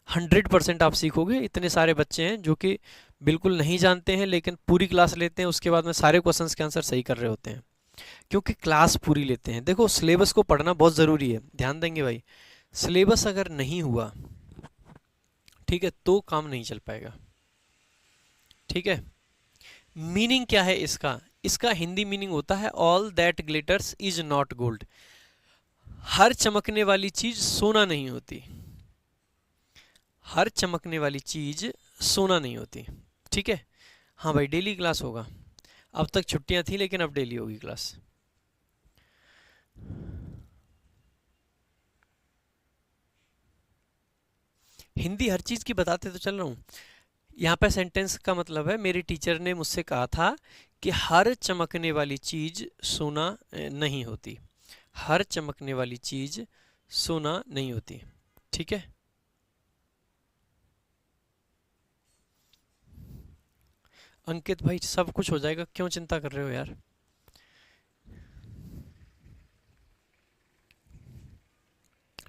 100% आप सीखोगे। इतने सारे बच्चे हैं जो कि बिल्कुल नहीं जानते हैं लेकिन पूरी क्लास लेते हैं, उसके बाद में सारे क्वेश्चंस के आंसर सही कर रहे होते हैं क्योंकि क्लास पूरी लेते हैं। देखो सिलेबस को पढ़ना बहुत ज़रूरी है, ध्यान देंगे भाई। सिलेबस अगर नहीं हुआ, ठीक है, तो काम नहीं चल पाएगा। ठीक है। मीनिंग क्या है इसका? इसका हिंदी मीनिंग होता है all that glitters is not gold. हर चमकने वाली चीज सोना नहीं होती। हर चमकने वाली चीज सोना नहीं होती। ठीक है। हाँ भाई, डेली क्लास होगा। अब तक छुट्टियां थी लेकिन अब डेली होगी क्लास। हिंदी हर चीज की बताते तो चल रहा हूं। यहाँ पे सेंटेंस का मतलब है मेरे टीचर ने मुझसे कहा था कि हर चमकने वाली चीज सोना नहीं होती। हर चमकने वाली चीज सोना नहीं होती। ठीक है। अंकित भाई सब कुछ हो जाएगा, क्यों चिंता कर रहे हो यार।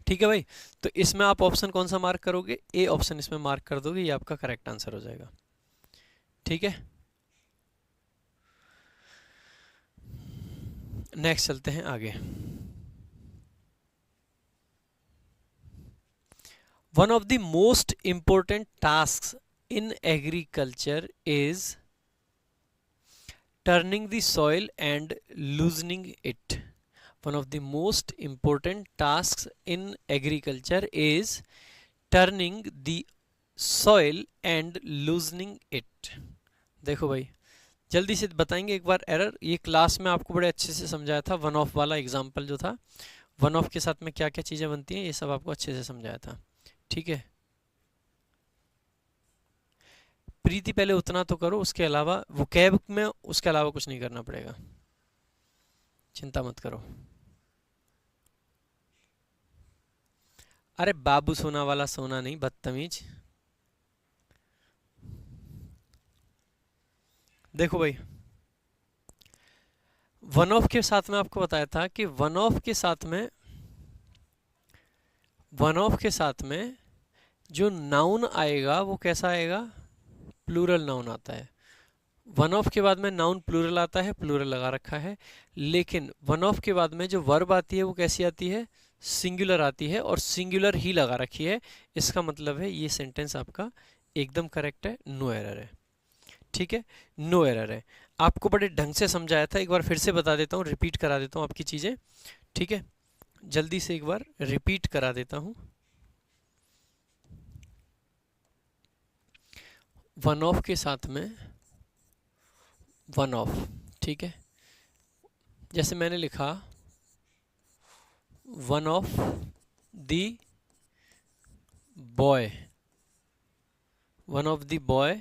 ठीक है भाई, तो इसमें आप ऑप्शन कौन सा मार्क करोगे? ए ऑप्शन इसमें मार्क कर दोगे, ये आपका करेक्ट आंसर हो जाएगा। ठीक है। नेक्स्ट चलते हैं आगे। One of the most important task in agriculture is turning the soil and loosening it. One of the most important tasks in agriculture is turning the soil and loosening it। देखो भाई, जल्दी से बताएंगे एक बार एरर। ये क्लास में आपको बड़े अच्छे से समझाया था, वन ऑफ वाला एग्जाम्पल जो था, वन ऑफ के साथ में क्या क्या चीज़ें बनती हैं ये सब आपको अच्छे से समझाया था। ठीक है। प्रीति पहले उतना तो करो, उसके अलावा वो कैब में उसके अलावा कुछ नहीं करना पड़ेगा, चिंता मत करो। अरे बाबू सोना वाला सोना नहीं, बदतमीज। देखो भाई, वन ऑफ के साथ में आपको बताया था कि वन ऑफ के साथ में जो नाउन आएगा वो कैसा आएगा? प्लूरल नाउन आता है। वन ऑफ के बाद में नाउन प्लूरल आता है, प्लूरल लगा रखा है। लेकिन वन ऑफ के बाद में जो वर्ब आती है वो कैसी आती है? सिंगुलर आती है, और सिंगुलर ही लगा रखी है। इसका मतलब है ये सेंटेंस आपका एकदम करेक्ट है, नो एरर है। ठीक है, नो एरर है। आपको बड़े ढंग से समझाया था, एक बार फिर से बता देता हूँ, रिपीट करा देता हूँ आपकी चीज़ें। ठीक है, जल्दी से एक बार रिपीट करा देता हूँ। वन ऑफ के साथ में वन ऑफ, ठीक है, जैसे मैंने लिखा one of the boy, one of the boy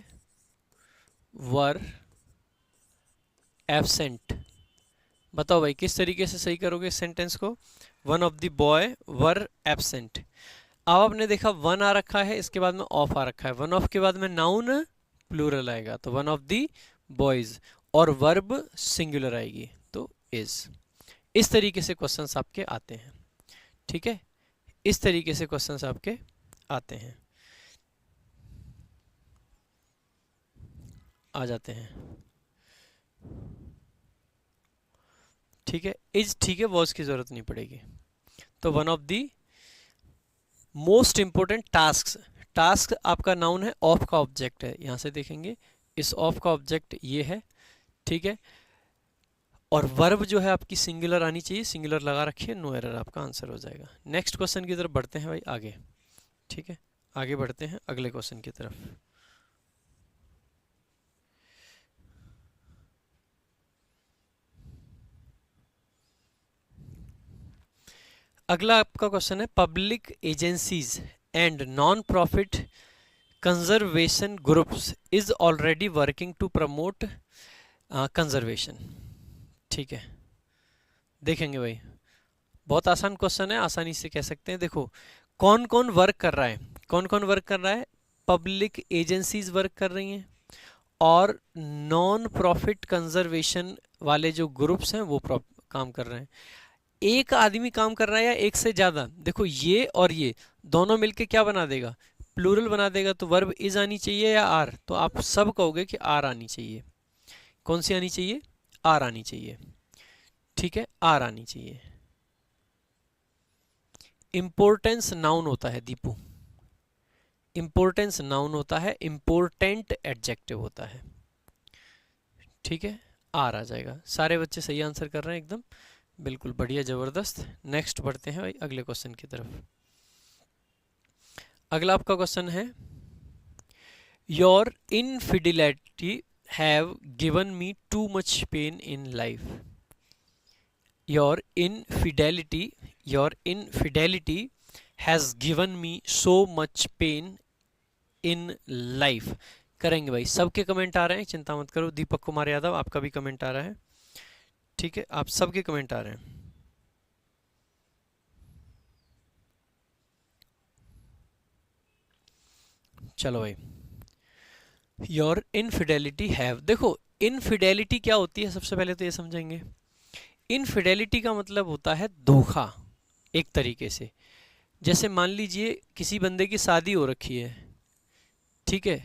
were absent. बताओ भाई किस तरीके से सही करोगे इस सेंटेंस को? One of the boy were absent. अब आपने देखा वन आ रखा है, इसके बाद में ऑफ आ रखा है। वन ऑफ के बाद में नाउन प्लूरल आएगा तो वन ऑफ द बॉयज, और वर्ब सिंगुलर आएगी तो इज। इस तरीके से क्वेश्चंस आपके आते हैं। ठीक है, इस तरीके से क्वेश्चंस आपके आते हैं, आ जाते हैं। ठीक है, इज ठीक है, वॉज की जरूरत नहीं पड़ेगी। तो one of the most important task, task आपका नाउन है, ऑफ का ऑब्जेक्ट है। यहां से देखेंगे इस ऑफ का ऑब्जेक्ट ये है। ठीक है, और वर्ब जो है आपकी सिंगुलर आनी चाहिए, सिंगुलर लगा रखिए, नो एरर आपका आंसर हो जाएगा। नेक्स्ट क्वेश्चन की तरफ बढ़ते हैं भाई आगे। ठीक है, आगे बढ़ते हैं अगले क्वेश्चन की तरफ। अगला आपका क्वेश्चन है public agencies and non profit conservation groups is already working to promote conservation. ठीक है, देखेंगे भाई, बहुत आसान क्वेश्चन है, आसानी से कह सकते हैं। देखो कौन कौन वर्क कर रहा है, कौन कौन वर्क कर रहा है? पब्लिक एजेंसीज वर्क कर रही हैं, और नॉन प्रॉफिट कंजर्वेशन वाले जो ग्रुप्स हैं वो काम कर रहे हैं। एक आदमी काम कर रहा है या एक से ज्यादा, देखो ये और ये दोनों मिलके क्या बना देगा, प्लूरल बना देगा। तो वर्ब इज आनी चाहिए या आर, तो आप सब कहोगे कि आर आनी चाहिए। कौन सी आनी चाहिए, आर आनी चाहिए। ठीक है, आर आनी चाहिए। इंपोर्टेंस नाउन होता है दीपू, इंपोर्टेंस नाउन होता है, इंपोर्टेंट एडजेक्टिव होता है। ठीक है, आर आ जाएगा। सारे बच्चे सही आंसर कर रहे हैं एकदम, बिल्कुल बढ़िया, जबरदस्त। नेक्स्ट बढ़ते हैं भाई अगले क्वेश्चन की तरफ। अगला आपका क्वेश्चन है, your infidelity have given me too much pain in life. Your infidelity has given me so much pain in life. करेंगे भाई, सबके कमेंट आ रहे हैं, चिंता मत करो। दीपक कुमार यादव आपका भी कमेंट आ रहा है। ठीक है, आप सबके कमेंट आ रहे हैं। चलो भाई, योर इनफिडेलिटी हैव, देखो इनफिडेलिटी क्या होती है, सबसे पहले तो ये समझेंगे। इनफिडेलिटी का मतलब होता है धोखा, एक तरीके से। जैसे मान लीजिए किसी बंदे की शादी हो रखी है, ठीक है,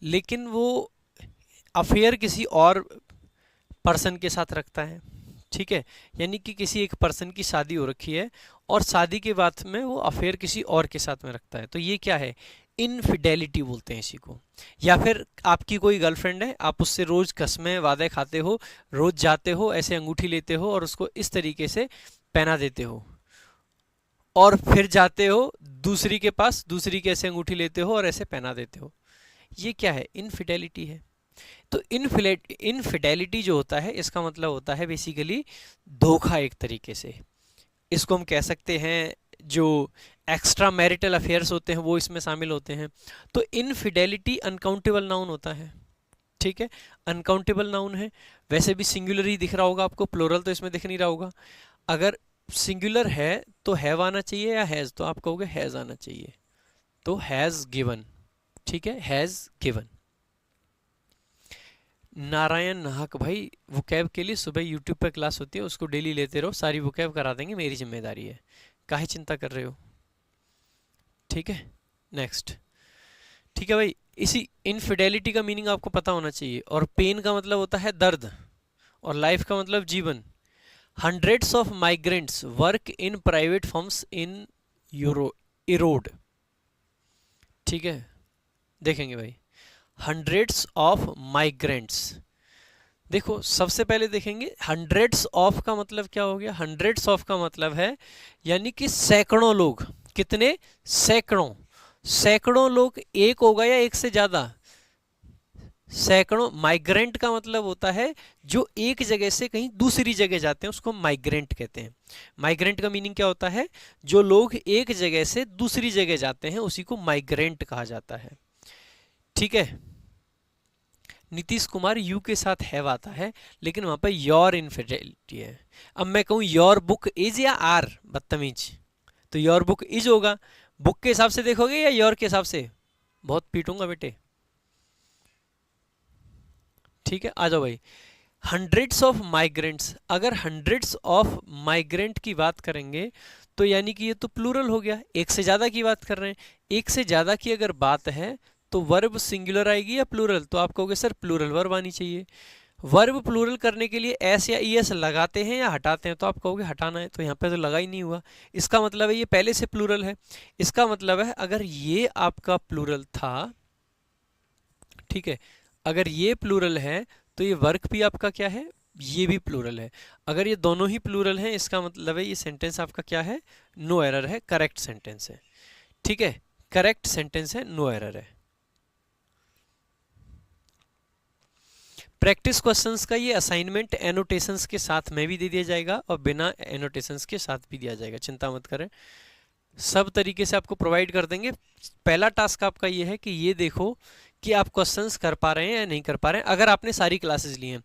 लेकिन वो अफेयर किसी और पर्सन के साथ रखता है। ठीक है, यानी कि किसी एक पर्सन की शादी हो रखी है और शादी के बाद में वो अफेयर किसी और के साथ में रखता है, तो ये क्या है, इनफिडेलिटी बोलते हैं इसी को। या फिर आपकी कोई गर्लफ्रेंड है, आप उससे रोज कसमें वादे खाते हो, रोज जाते हो, ऐसे अंगूठी लेते हो और उसको इस तरीके से पहना देते हो, और फिर जाते हो दूसरी के पास, दूसरी के ऐसे अंगूठी लेते हो और ऐसे पहना देते हो, ये क्या है, इनफिडेलिटी है। तो इनफिडेलिटी जो होता है, इसका मतलब होता है बेसिकली धोखा एक तरीके से। इसको हम कह सकते हैं जो एक्स्ट्रा मैरिटल अफेयर्स होते हैं वो इसमें शामिल होते हैं। तो इनफिडेलिटी अनकाउंटेबल नाउन होता है। ठीक है, अनकाउंटेबल नाउन है। वैसे भी सिंगुलर ही दिख रहा होगा आपको, प्लूरल तो इसमें दिख नहीं रहा होगा। अगर सिंगुलर है तो हैव आना चाहिए या हैज, तो आप कहोगे हैज आना चाहिए, तो हैज गिवन। ठीक है, हैज गिवन। नारायण नाहक भाई, वोकैब के लिए सुबह यूट्यूब पर क्लास होती है, उसको डेली लेते रहो, सारी वोकैब करा देंगे, मेरी जिम्मेदारी है, काहे चिंता कर रहे हो। ठीक है, नेक्स्ट। ठीक है भाई, इसी इनफिडेलिटी का मीनिंग आपको पता होना चाहिए। और पेन का मतलब होता है दर्द, और लाइफ का मतलब जीवन। Hundreds of migrants work in private firms इन इरोड। ठीक है, देखेंगे भाई, हंड्रेड्स ऑफ माइग्रेंट्स। देखो सबसे पहले देखेंगे हंड्रेड्स ऑफ का मतलब क्या हो गया। हंड्रेड्स ऑफ का मतलब है यानी कि सैकड़ों लोग। कितने, सैकड़ों। सैकड़ों लोग एक होगा या एक से ज्यादा, सैकड़ों। माइग्रेंट का मतलब होता है जो एक जगह से कहीं दूसरी जगह जाते हैं, उसको माइग्रेंट कहते हैं। माइग्रेंट का मीनिंग क्या होता है, जो लोग एक जगह से दूसरी जगह जाते हैं उसी को माइग्रेंट कहा जाता है। ठीक है, नीतीश कुमार यू के साथ हैव आता है, लेकिन वहां पर योर इनफिडेलिटी है। अब मैं कहूं योर बुक इज या आर, बदतमीज, तो योर बुक इज होगा। बुक के हिसाब से देखोगे या योर के हिसाब से, बहुत पीटूंगा बेटे। ठीक है, आ जाओ भाई। हंड्रेड्स ऑफ माइग्रेंट्स, अगर हंड्रेड्स ऑफ माइग्रेंट की बात करेंगे तो यानी कि ये तो प्लूरल हो गया, एक से ज्यादा की बात कर रहे हैं। एक से ज्यादा की अगर बात है तो वर्ब सिंगुलर आएगी या प्लूरल, तो आप कहोगे सर प्लूरल वर्ब आनी चाहिए। वर्ब प्लूरल करने के लिए एस या ई एस लगाते हैं या हटाते हैं, तो आप कहोगे हटाना है, तो यहाँ पे तो लगा ही नहीं हुआ। इसका मतलब है ये पहले से प्लूरल है। इसका मतलब है अगर ये आपका प्लूरल था, ठीक है, अगर ये प्लूरल है तो ये वर्क भी आपका क्या है, ये भी प्लूरल है। अगर ये दोनों ही प्लूरल हैं, इसका मतलब है ये सेंटेंस आपका क्या है, नो एरर है, करेक्ट सेंटेंस है। ठीक है, करेक्ट सेंटेंस है, नो एरर है। प्रैक्टिस क्वेश्चंस का ये असाइनमेंट एनोटेशंस के साथ में भी दे दिया जाएगा और बिना एनोटेशंस के साथ भी दिया जाएगा, चिंता मत करें, सब तरीके से आपको प्रोवाइड कर देंगे। पहला टास्क आपका ये है कि ये देखो कि आप क्वेश्चंस कर पा रहे हैं या नहीं कर पा रहे हैं। अगर आपने सारी क्लासेस ली हैं,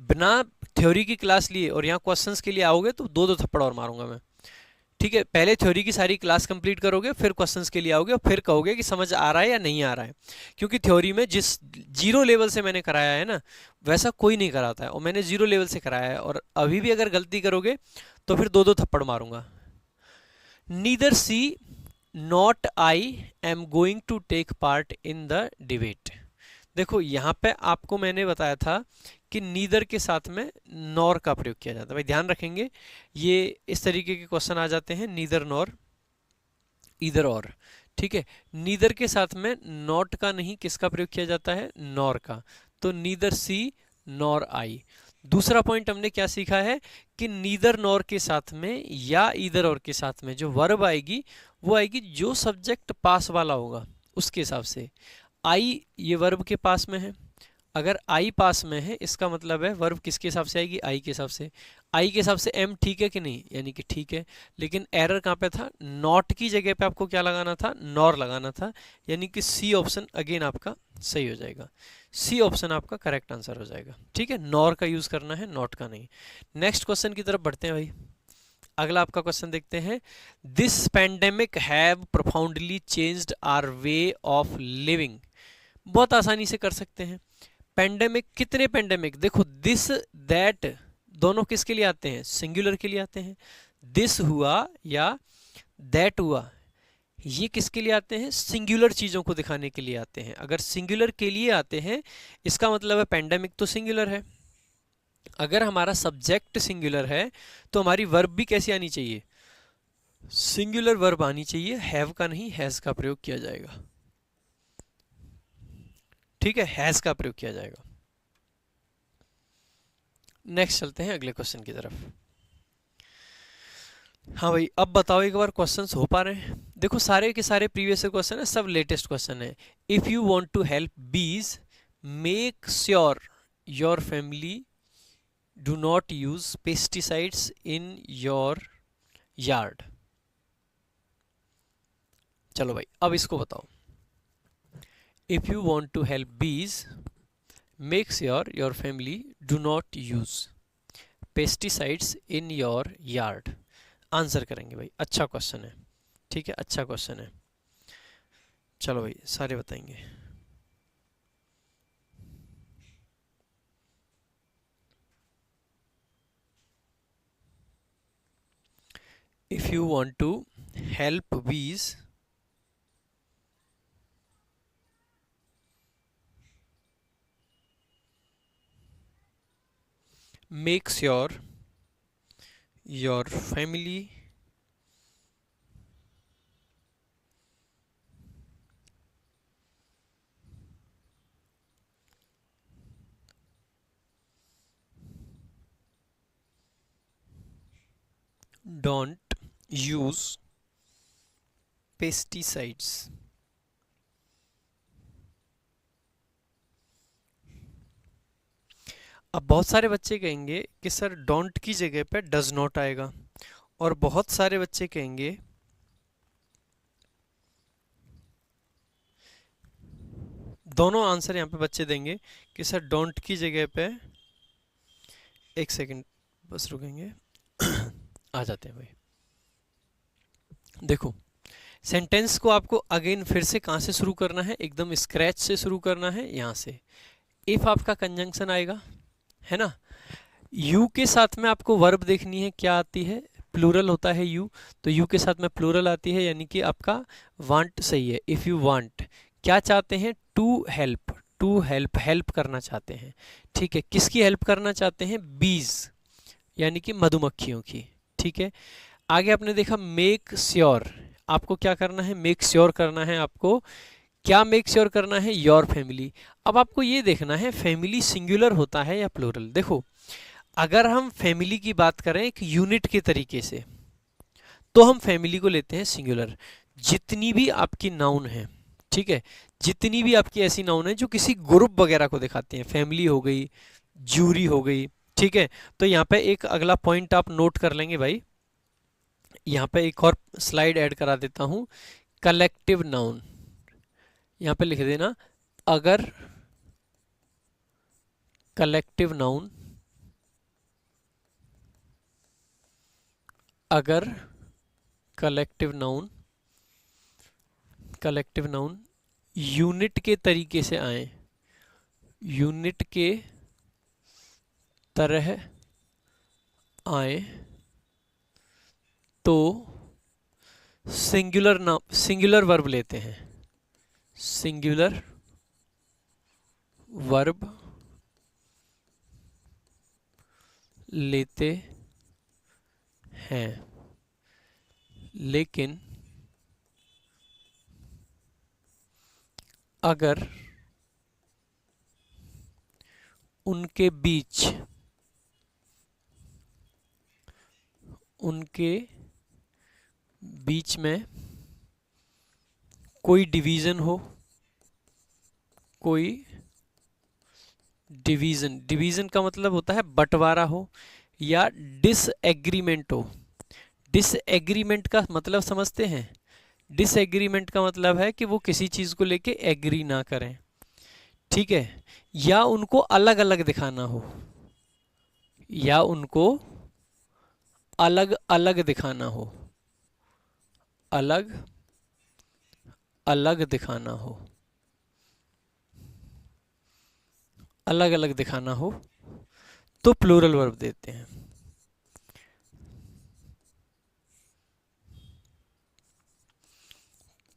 बिना थ्योरी की क्लास लिए और यहाँ क्वेश्चंस के लिए आओगे तो दो दो थप्पड़ और मारूंगा मैं। ठीक है, पहले थ्योरी की सारी क्लास कंप्लीट करोगे, फिर क्वेश्चंस के लिए आओगे और फिर कहोगे कि समझ आ रहा है या नहीं आ रहा है। क्योंकि थ्योरी में जिस जीरो लेवल से मैंने कराया है ना, वैसा कोई नहीं कराता है, और मैंने जीरो लेवल से कराया है, और अभी भी अगर गलती करोगे तो फिर दो दो थप्पड़ मारूंगा। Neither she not I am going to take part in the debate. देखो यहाँ पे आपको मैंने बताया था कि नीदर के साथ में नॉर का प्रयोग किया जाता है। भाई ध्यान रखेंगे, ये इस तरीके के क्वेश्चन आ जाते हैं, नीदर नॉर, इधर और। ठीक है, नीदर के साथ में नॉट का नहीं, किसका प्रयोग किया जाता है, नॉर का। तो नीदर सी नॉर आई। दूसरा पॉइंट हमने क्या सीखा है कि नीदर नॉर के साथ में या इधर और के साथ में जो वर्ब आएगी वो आएगी जो सब्जेक्ट पास वाला होगा उसके हिसाब से। आई ये वर्ब के पास में है, अगर आई पास में है इसका मतलब है वर्ब किसके हिसाब से आएगी, आई के हिसाब से। आई के हिसाब से एम ठीक है कि नहीं, यानी कि ठीक है। लेकिन एरर कहाँ पे था, नॉट की जगह पे आपको क्या लगाना था, नॉर लगाना था, यानी कि सी ऑप्शन अगेन आपका सही हो जाएगा। सी ऑप्शन आपका करेक्ट आंसर हो जाएगा। ठीक है, नॉर का यूज करना है, नॉट का नहीं। नेक्स्ट क्वेश्चन की तरफ बढ़ते हैं भाई। अगला आपका क्वेश्चन देखते हैं। This pandemic have profoundly changed our way of living. बहुत आसानी से कर सकते हैं। पेंडेमिक, कितने पेंडेमिक, देखो दिस दैट दोनों किसके लिए आते हैं, सिंगुलर के लिए आते हैं। दिस हुआ या दैट हुआ, ये किसके लिए आते हैं, सिंगुलर चीजों को दिखाने के लिए आते हैं। अगर सिंगुलर के लिए आते हैं इसका मतलब है पेंडेमिक तो सिंगुलर है। अगर हमारा सब्जेक्ट सिंगुलर है तो हमारी वर्ब भी कैसी आनी चाहिए, सिंगुलर वर्ब आनी चाहिए, हैव का नहीं, हैज का प्रयोग किया जाएगा। ठीक है, हैज का प्रयोग किया जाएगा। नेक्स्ट चलते हैं अगले क्वेश्चन की तरफ। हाँ भाई, अब बताओ एक बार क्वेश्चंस हो पा रहे हैं। देखो सारे के सारे प्रीवियस क्वेश्चन है, सब लेटेस्ट क्वेश्चन है। If you want to help bees, make sure your family do not use pesticides in your yard. चलो भाई अब इसको बताओ। If you want to help bees, make sure your family do not use pesticides in your yard. Answer करेंगे भाई, अच्छा क्वेश्चन है। ठीक है, अच्छा क्वेश्चन है। चलो भाई सारे बताएंगे। If you want to help bees, make sure your family don't use pesticides. अब बहुत सारे बच्चे कहेंगे कि सर डोंट की जगह पे डज नॉट आएगा, और बहुत सारे बच्चे कहेंगे दोनों आंसर यहाँ पे बच्चे देंगे कि सर डोंट की जगह पे, एक सेकंड बस रुकेंगे आ जाते हैं भाई। देखो सेंटेंस को आपको अगेन फिर से कहाँ से शुरू करना है, एकदम स्क्रैच से शुरू करना है, यहाँ से। इफ आपका कंजंक्शन आएगा, है ना, यू के साथ में आपको वर्ब देखनी है क्या आती है, प्लूरल होता है यू, तो यू के साथ में प्लूरल आती है, यानी कि आपका वांट सही है। इफ यू वांट, क्या चाहते हैं, to help, to help, help करना चाहते हैं। ठीक है, किसकी हेल्प करना चाहते हैं, बीज यानी कि मधुमक्खियों की। ठीक है, आगे आपने देखा मेक श्योर, आपको क्या करना है, मेक श्योर करना है आपको, क्या मेक श्योर करना है, योर फैमिली। अब आपको ये देखना है फैमिली सिंगुलर होता है या प्लूरल। देखो अगर हम फैमिली की बात करें एक यूनिट के तरीके से, तो हम फैमिली को लेते हैं सिंगुलर। जितनी भी आपकी नाउन है, ठीक है, जितनी भी आपकी ऐसी नाउन है जो किसी ग्रुप वगैरह को दिखाती हैं, फैमिली हो गई, जूरी हो गई, ठीक है, तो यहाँ पे एक अगला पॉइंट आप नोट कर लेंगे भाई। यहाँ पे एक और स्लाइड ऐड करा देता हूँ, कलेक्टिव नाउन, यहाँ पे लिख देना, अगर कलेक्टिव नाउन, अगर collective noun, collective noun unit के तरीके से आए, यूनिट के तरह आए तो सिंगुलर नाम, सिंगुलर वर्ब लेते हैं, सिंगुलर वर्ब लेते हैं। लेकिन अगर उनके बीच, उनके बीच में कोई डिवीज़न हो, कोई डिवीज़न, डिवीज़न का मतलब होता है बंटवारा हो या डिसएग्रीमेंट हो। डिसएग्रीमेंट का मतलब समझते हैं? डिसएग्रीमेंट का मतलब है कि वो किसी चीज़ को लेके एग्री ना करें, ठीक है, या उनको अलग अलग दिखाना हो, या उनको अलग अलग दिखाना हो, अलग अलग दिखाना हो, अलग अलग दिखाना हो तो प्लूरल वर्ब देते हैं।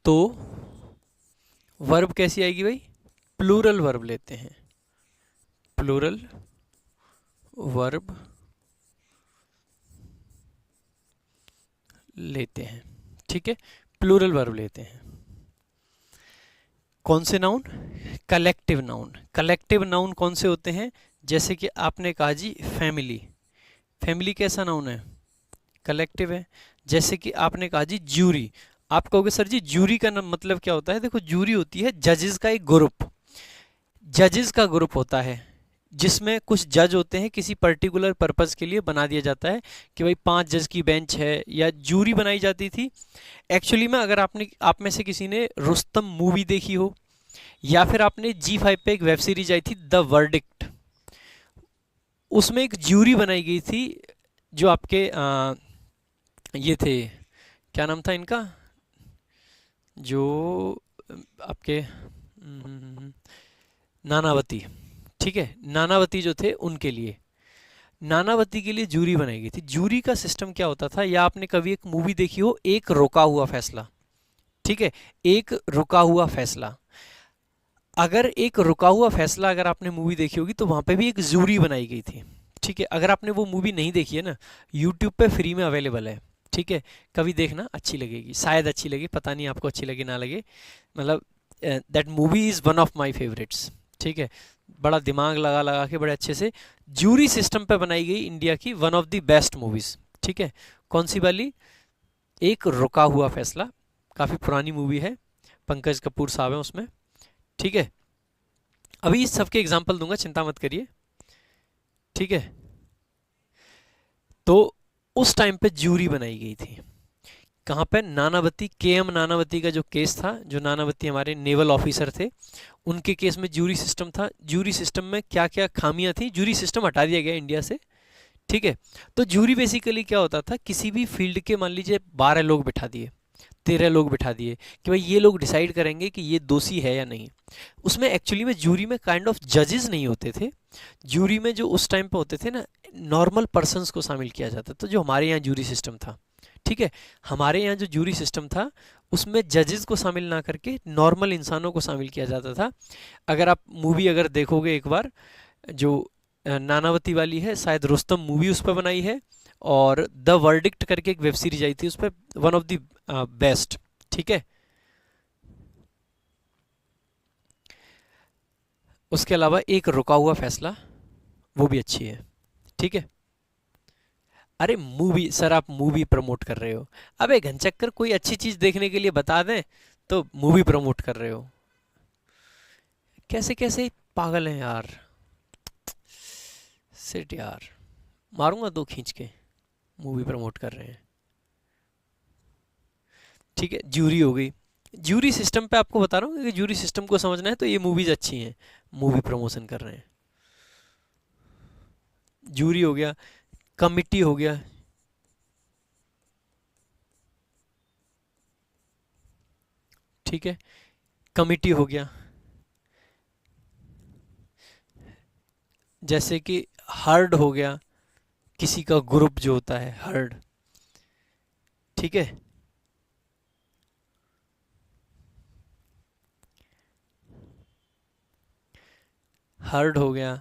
तो वर्ब कैसी आएगी भाई? प्लूरल वर्ब लेते हैं, प्लूरल वर्ब लेते हैं, ठीक है, प्लूरल वर्ब लेते हैं। कौन से noun? Collective noun. Collective noun कौन से होते हैं? जैसे कि आपने कहा जी फैमिली, फैमिली कैसा नाउन है? कलेक्टिव है। जैसे कि आपने कहा जी ज्यूरी, आप कहोगे सर जी ज्यूरी का मतलब क्या होता है? देखो ज्यूरी होती है जजेस का एक ग्रुप, जजेस का ग्रुप होता है जिसमें कुछ जज होते हैं, किसी पर्टिकुलर पर्पस के लिए बना दिया जाता है कि भाई 5 जज की बेंच है, या जूरी बनाई जाती थी। एक्चुअली में अगर आपने, आप में से किसी ने रुस्तम मूवी देखी हो, या फिर आपने G5 पे एक वेब सीरीज आई थी द वर्डिक्ट, उसमें एक ज्यूरी बनाई गई थी जो आपके ये थे, क्या नाम था इनका, जो आपके नानावती, ठीक है, नानावती जो थे उनके लिए, नानावती के लिए जूरी बनाई गई थी। जूरी का सिस्टम क्या होता था, या आपने कभी एक मूवी देखी हो एक रुका हुआ फैसला, ठीक है, एक रुका हुआ फैसला, अगर एक रुका हुआ फैसला अगर आपने मूवी देखी होगी तो वहां पे भी एक जूरी बनाई गई थी, ठीक है। अगर आपने वो मूवी नहीं देखी है ना, यूट्यूब पे फ्री में अवेलेबल है, ठीक है, कभी देखना, अच्छी लगेगी, शायद अच्छी लगे, पता नहीं आपको अच्छी लगे ना लगे, मतलब that movie is one of my favourites, ठीक है, बड़ा दिमाग लगा लगा के बड़े अच्छे से जूरी सिस्टम पे बनाई गई इंडिया की one of the best movies, ठीक है। कौन सी वाली? एक रुका हुआ फैसला, काफ़ी पुरानी मूवी है, पंकज कपूर साहब हैं उसमें, ठीक है। अभी इस सबके एग्जाम्पल दूंगा, चिंता मत करिए, ठीक है। तो उस टाइम पे जूरी बनाई गई थी, कहाँ पे? नानावती, KM नानावती का जो केस था, जो नानावती हमारे नेवल ऑफिसर थे, उनके केस में जूरी सिस्टम था। जूरी सिस्टम में क्या क्या खामियां थी, जूरी सिस्टम हटा दिया गया इंडिया से, ठीक है। तो जूरी बेसिकली क्या होता था, किसी भी फील्ड के मान लीजिए 12 लोग बिठा दिए, 13 लोग बिठा दिए कि भाई ये लोग डिसाइड करेंगे कि ये दोषी है या नहीं। उसमें एक्चुअली में जूरी में काइंड ऑफ जजेस नहीं होते थे, जूरी में जो उस टाइम पे होते थे ना, नॉर्मल पर्सनस को शामिल किया जाता था, जो हमारे यहाँ जूरी सिस्टम था, ठीक है। हमारे यहाँ जो जूरी सिस्टम था उसमें जजेस को शामिल ना करके नॉर्मल इंसानों को शामिल किया जाता था। अगर आप मूवी अगर देखोगे एक बार, जो नानावती वाली है, शायद रुस्तम मूवी उस पर बनाई है, और द वर्डिक्ट करके एक वेब सीरीज आई थी उस पर, वन ऑफ द बेस्ट, ठीक है। उसके अलावा एक रुका हुआ फैसला, वो भी अच्छी है, ठीक है। अरे मूवी सर, आप मूवी प्रमोट कर रहे हो? अबे घनचक्कर, कोई अच्छी चीज देखने के लिए बता दें तो मूवी प्रमोट कर रहे हो, कैसे कैसे पागल हैं यार, सिट यार, मारूंगा दो खींच के, मूवी प्रमोट कर रहे हैं, ठीक है। ज्यूरी हो गई, ज्यूरी सिस्टम पे आपको बता रहा हूँ कि ज्यूरी सिस्टम को समझना है तो ये मूवीज अच्छी हैं, मूवी प्रमोशन कर रहे हैं। ज्यूरी हो गया, कमिटी हो गया, ठीक है, कमिटी हो गया, जैसे कि हर्ड हो गया, किसी का ग्रुप जो होता है हर्ड, ठीक है। हर्ड हो गया,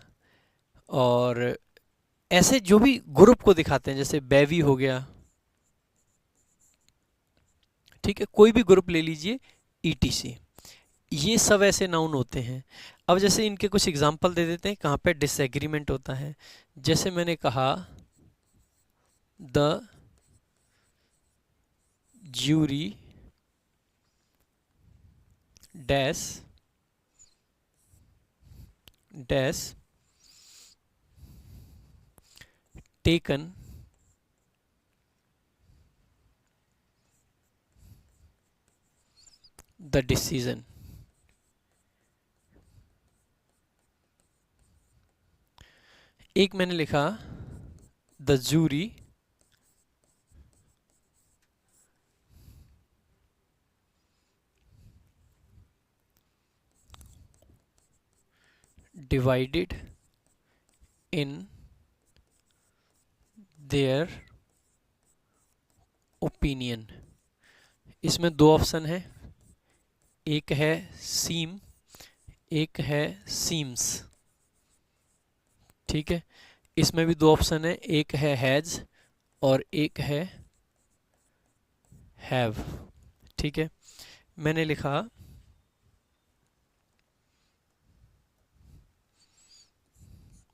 और ऐसे जो भी ग्रुप को दिखाते हैं, जैसे बेवी हो गया, ठीक है, कोई भी ग्रुप ले लीजिए, ईटीसी, ये सब ऐसे नाउन होते हैं। अब जैसे इनके कुछ एग्जांपल दे देते हैं कहाँ पे डिसएग्रीमेंट होता है। जैसे मैंने कहा the jury dash dash taken the decision. एक मैंने लिखा the jury divided in their opinion. इसमें दो ऑप्शन है, एक है सीम, एक है सीम्स, ठीक है। इसमें भी दो ऑप्शन है, एक है हैज और एक है हैव, ठीक है। मैंने लिखा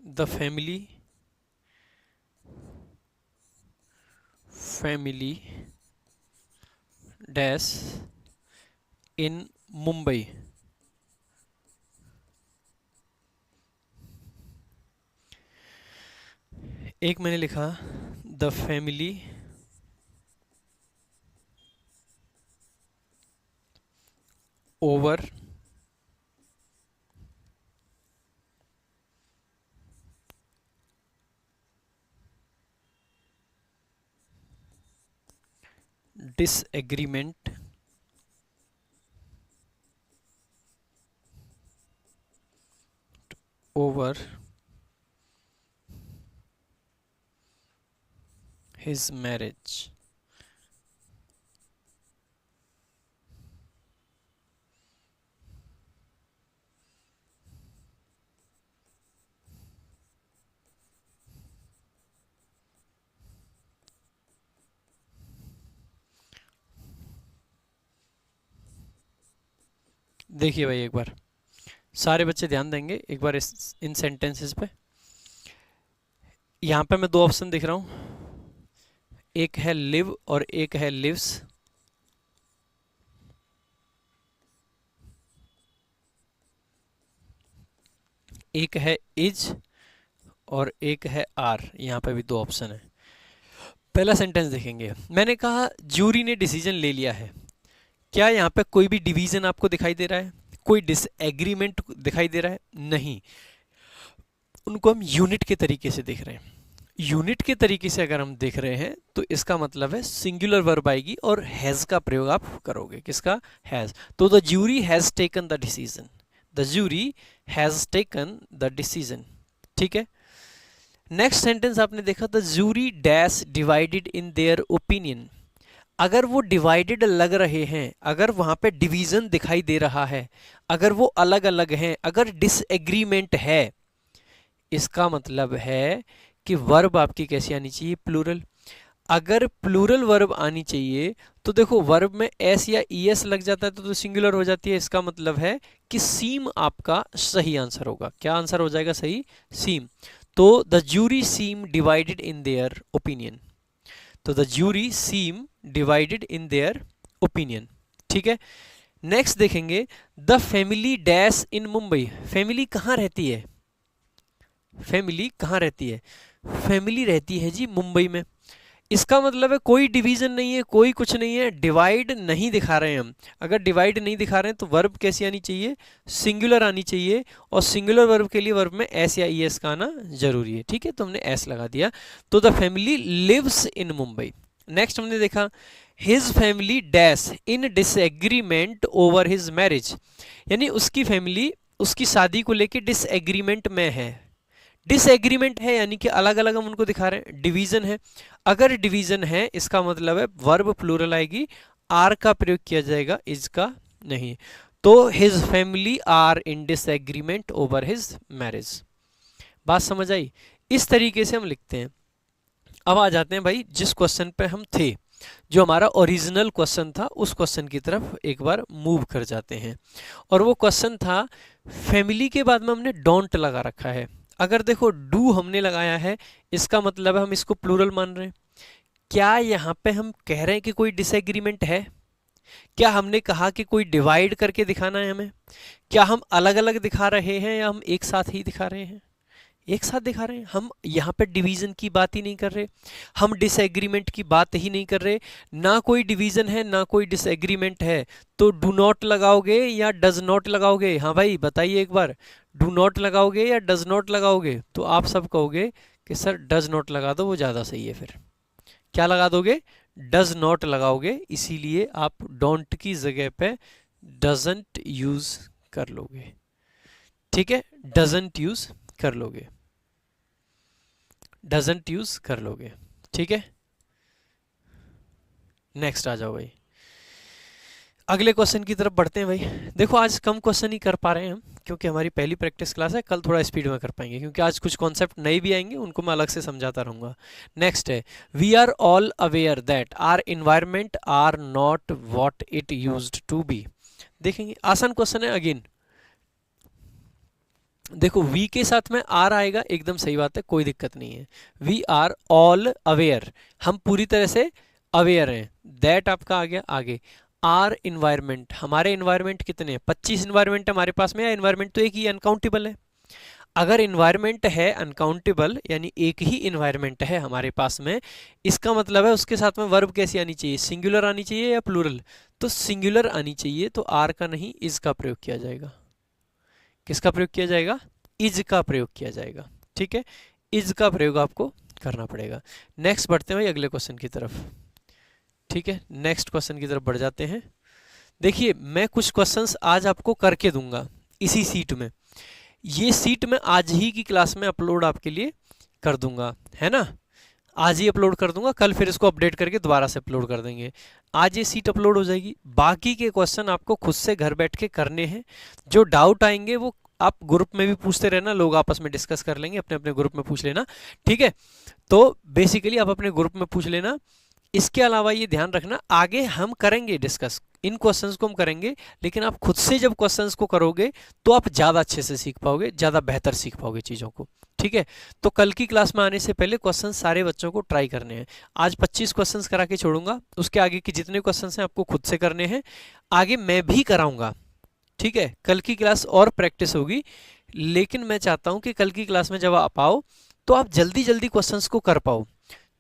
the family dash in Mumbai. एक मैंने लिखा the family over disagreement over his marriage। देखिए भाई, एक बार सारे बच्चे ध्यान देंगे एक बार इन सेंटेंसेस पे। यहाँ पे मैं दो ऑप्शन दिख रहा हूँ, एक है लिव और एक है लिव्स। एक है इज और एक है आर, यहाँ पे भी दो ऑप्शन है। पहला सेंटेंस देखेंगे, मैंने कहा जूरी ने डिसीजन ले लिया है। क्या यहाँ पे कोई भी डिवीजन आपको दिखाई दे रहा है? कोई डिसएग्रीमेंट दिखाई दे रहा है? नहीं। उनको हम यूनिट के तरीके से देख रहे हैं। यूनिट के तरीके से अगर हम देख रहे हैं तो इसका मतलब है सिंगुलर वर्ब आएगी और हैज का प्रयोग आप करोगे। किसका? हैज। तो the jury has taken the decision, the jury has taken the decision, ठीक है। नेक्स्ट सेंटेंस आपने देखा, the jury dash divided in their opinion. अगर वो डिवाइडेड लग रहे हैं, अगर वहां पे डिवीजन दिखाई दे रहा है, अगर वो अलग अलग हैं, अगर डिसएग्रीमेंट है, इसका मतलब है कि वर्ब आपकी कैसी आनी चाहिए? प्लूरल। अगर प्लूरल वर्ब आनी चाहिए तो देखो वर्ब में एस या ईएस लग जाता है तो सिंगुलर हो जाती है। इसका मतलब है कि सीम आपका सही आंसर होगा। क्या आंसर हो जाएगा सही? सीम। तो the jury seem divided in their opinion, तो the jury seem divided in their opinion, ठीक है। नेक्स्ट देखेंगे, the family dash in Mumbai. Family कहाँ रहती है? फैमिली कहाँ रहती है? फैमिली रहती है जी मुंबई में। इसका मतलब है कोई डिवीजन नहीं है, कोई कुछ नहीं है, डिवाइड नहीं दिखा रहे हैं हम। अगर डिवाइड नहीं दिखा रहे हैं तो वर्ब कैसी आनी चाहिए? सिंगुलर आनी चाहिए, और सिंगुलर वर्ब के लिए वर्ब में एस या ईएस का आना जरूरी है, ठीक है। तो हमने एस लगा दिया। तो the family lives in Mumbai, next हमने देखा his family dash in disagreement over his marriage, यानी उसकी फैमिली उसकी शादी को लेके डिसएग्रीमेंट में है। डिसएग्रीमेंट है यानी कि अलग अलग हम उनको दिखा रहे हैं। डिवीजन है, अगर डिवीजन है इसका मतलब है वर्ब प्लूरल आएगी, आर का प्रयोग किया जाएगा, इज का नहीं। तो his family are in disagreement over his marriage. बात समझ आई? इस तरीके से हम लिखते हैं। अब आ जाते हैं भाई जिस क्वेश्चन पे हम थे, जो हमारा ओरिजिनल क्वेश्चन था, उस क्वेश्चन की तरफ एक बार मूव कर जाते हैं। और वो क्वेश्चन था, फैमिली के बाद में हमने डोंट लगा रखा है। अगर देखो डू हमने लगाया है, इसका मतलब है हम इसको प्लूरल मान रहे हैं। क्या यहाँ पे हम कह रहे हैं कि कोई डिसएग्रीमेंट है? क्या हमने कहा कि कोई डिवाइड करके दिखाना है हमें? क्या हम अलग अलग दिखा रहे हैं या हम एक साथ ही दिखा रहे हैं? एक साथ दिखा रहे हैं। हम यहाँ पे डिवीजन की बात ही नहीं कर रहे, हम डिसएग्रीमेंट की बात ही नहीं कर रहे। ना कोई डिवीजन है ना कोई डिसएग्रीमेंट है, तो डू नॉट लगाओगे या डज नॉट लगाओगे? हाँ भाई बताइए एक बार, डू नॉट लगाओगे या डज नॉट लगाओगे? तो आप सब कहोगे कि सर डज नॉट लगा दो, वो ज़्यादा सही है। फिर क्या लगा दोगे? डज नॉट लगाओगे, इसीलिए आप डोंट की जगह पे डजंट यूज कर लोगे। ठीक है, डजंट यूज कर लोगे, डजंट यूज कर लोगे। ठीक है, नेक्स्ट आ जाओ भाई, अगले क्वेश्चन की तरफ बढ़ते हैं भाई। देखो आज कम क्वेश्चन ही कर पा रहे हैं हम, क्योंकि हमारी पहली प्रैक्टिस क्लास है। कल थोड़ा स्पीड में कर पाएंगे, क्योंकि आज कुछ कॉन्सेप्ट नए भी आएंगे, उनको मैं अलग से समझाता रहूंगा। नेक्स्ट है, we are all aware that our environment are not what it used to be. देखेंगे, आसान क्वेश्चन है अगेन। देखो वी के साथ में आर आएगा, एकदम सही बात है, कोई दिक्कत नहीं है। वी आर ऑल अवेयर, हम पूरी तरह से अवेयर हैं। दैट आपका आ गया आगे। आर इन्वायरमेंट, हमारे इन्वायरमेंट कितने हैं? 25 इन्वायरमेंट हमारे पास में, या इन्वायरमेंट तो एक ही अनकाउंटेबल है? अगर इन्वायरमेंट है अनकाउंटेबल, यानी एक ही इन्वायरमेंट है हमारे पास में, इसका मतलब है उसके साथ में वर्ब कैसी आनी चाहिए? सिंगुलर आनी चाहिए या प्लूरल? तो सिंगुलर आनी चाहिए, तो आर का नहीं इज का प्रयोग किया जाएगा। किसका प्रयोग किया जाएगा? इज का प्रयोग किया जाएगा। ठीक है, इज का प्रयोग आपको करना पड़ेगा। नेक्स्ट बढ़ते हैं भाई अगले क्वेश्चन की तरफ। ठीक है, नेक्स्ट क्वेश्चन की तरफ बढ़ जाते हैं। देखिए मैं कुछ क्वेश्चंस आज आपको करके दूंगा इसी सीट में। ये सीट मैं आज ही की क्लास में अपलोड आपके लिए कर दूंगा, है ना? आज ही अपलोड कर दूंगा, कल फिर इसको अपडेट करके दोबारा से अपलोड कर देंगे। आज ये सीट अपलोड हो जाएगी, बाकी के क्वेश्चन आपको खुद से घर बैठ के करने हैं। जो डाउट आएंगे वो आप ग्रुप में भी पूछते रहना, लोग आपस में डिस्कस कर लेंगे, अपने अपने ग्रुप में पूछ लेना। ठीक है, तो बेसिकली आप अपने ग्रुप में पूछ लेना। इसके अलावा ये ध्यान रखना, आगे हम करेंगे डिस्कस, इन क्वेश्चंस को हम करेंगे, लेकिन आप खुद से जब क्वेश्चंस को करोगे तो आप ज़्यादा अच्छे से सीख पाओगे, ज़्यादा बेहतर सीख पाओगे चीज़ों को। ठीक है, तो कल की क्लास में आने से पहले क्वेश्चंस सारे बच्चों को ट्राई करने हैं। आज 25 क्वेश्चंस करा के छोड़ूंगा, उसके आगे के जितने क्वेश्चंस हैं आपको खुद से करने हैं, आगे मैं भी कराऊंगा। ठीक है, कल की क्लास और प्रैक्टिस होगी, लेकिन मैं चाहता हूं कि कल की क्लास में जब आप आओ तो आप जल्दी जल्दी क्वेश्चंस को कर पाओ।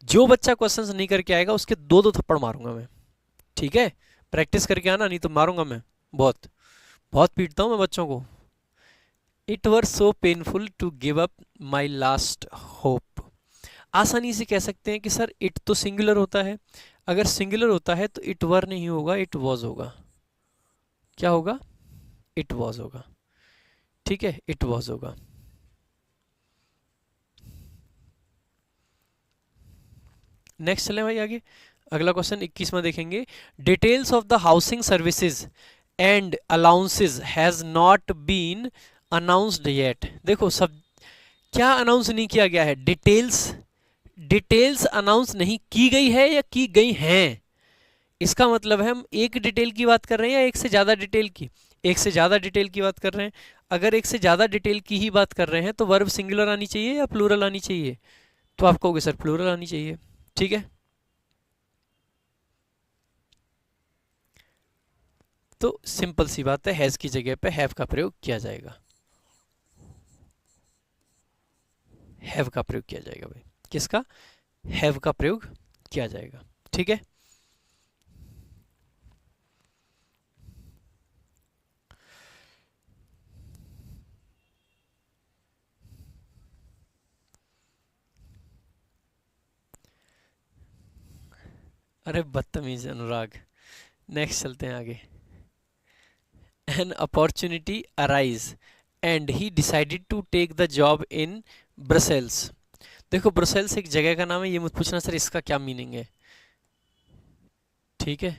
जो बच्चा क्वेश्चंस नहीं करके आएगा उसके दो दो थप्पड़ मारूंगा मैं। ठीक है, प्रैक्टिस करके आना, नहीं तो मारूंगा मैं, बहुत बहुत पीटता हूं मैं बच्चों को। It were so painful to give up my last hope. आसानी से कह सकते हैं कि सर इट तो सिंगुलर होता है, अगर सिंगुलर होता है तो इट वर नहीं होगा, इट वॉज होगा। क्या होगा? इट वॉज होगा। ठीक है, इट वॉज होगा। नेक्स्ट चलें भाई आगे, अगला क्वेश्चन 21वां देखेंगे। Details of the housing services and allowances has not been announced yet. देखो सब, क्या अनाउंस नहीं किया गया है? डिटेल्स, डिटेल्स अनाउंस नहीं की गई है या की गई हैं? इसका मतलब है हम एक डिटेल की बात कर रहे हैं या एक से ज्यादा डिटेल की? एक से ज्यादा डिटेल की बात कर रहे हैं। अगर एक से ज्यादा डिटेल की ही बात कर रहे हैं तो वर्ब सिंगुलर आनी चाहिए या प्लूरल आनी चाहिए? तो आप कहोगे सर प्लूरल आनी चाहिए। ठीक है, तो सिंपल सी बात है, हैज की जगह पे हैव का प्रयोग किया जाएगा। हैव का प्रयोग किया जाएगा भाई, किसका? हैव का प्रयोग किया जाएगा। ठीक है, अरे बदतमीज अनुराग। नेक्स्ट चलते हैं आगे। An opportunity arise and he decided to take the job in Brussels. देखो ब्रसेल्स एक जगह का नाम है, ये मत पूछना सर इसका क्या मीनिंग है, ठीक है।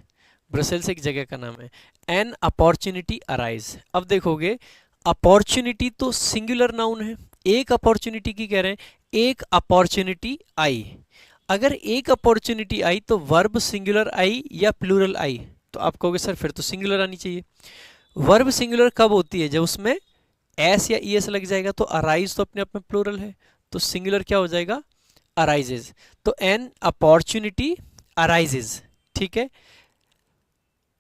ब्रसेल्स एक जगह का नाम है। एन अपॉर्चुनिटी अराइज, अब देखोगे अपॉर्चुनिटी तो सिंगुलर नाउन है, एक अपॉर्चुनिटी की कह रहे हैं, एक अपॉर्चुनिटी आई। अगर एक अपॉर्चुनिटी आई तो वर्ब सिंगुलर आई या प्लूरल आई, तो आप कहोगे सर फिर तो सिंगुलर आनी चाहिए। वर्ब सिंगुलर कब होती है, जब उसमें एस या ई एस लग जाएगा। तो अराइज तो अपने आप में प्लूरल है, तो सिंगुलर क्या हो जाएगा, अराइजेज। तो एन अपॉर्चुनिटी अराइजेज, ठीक है।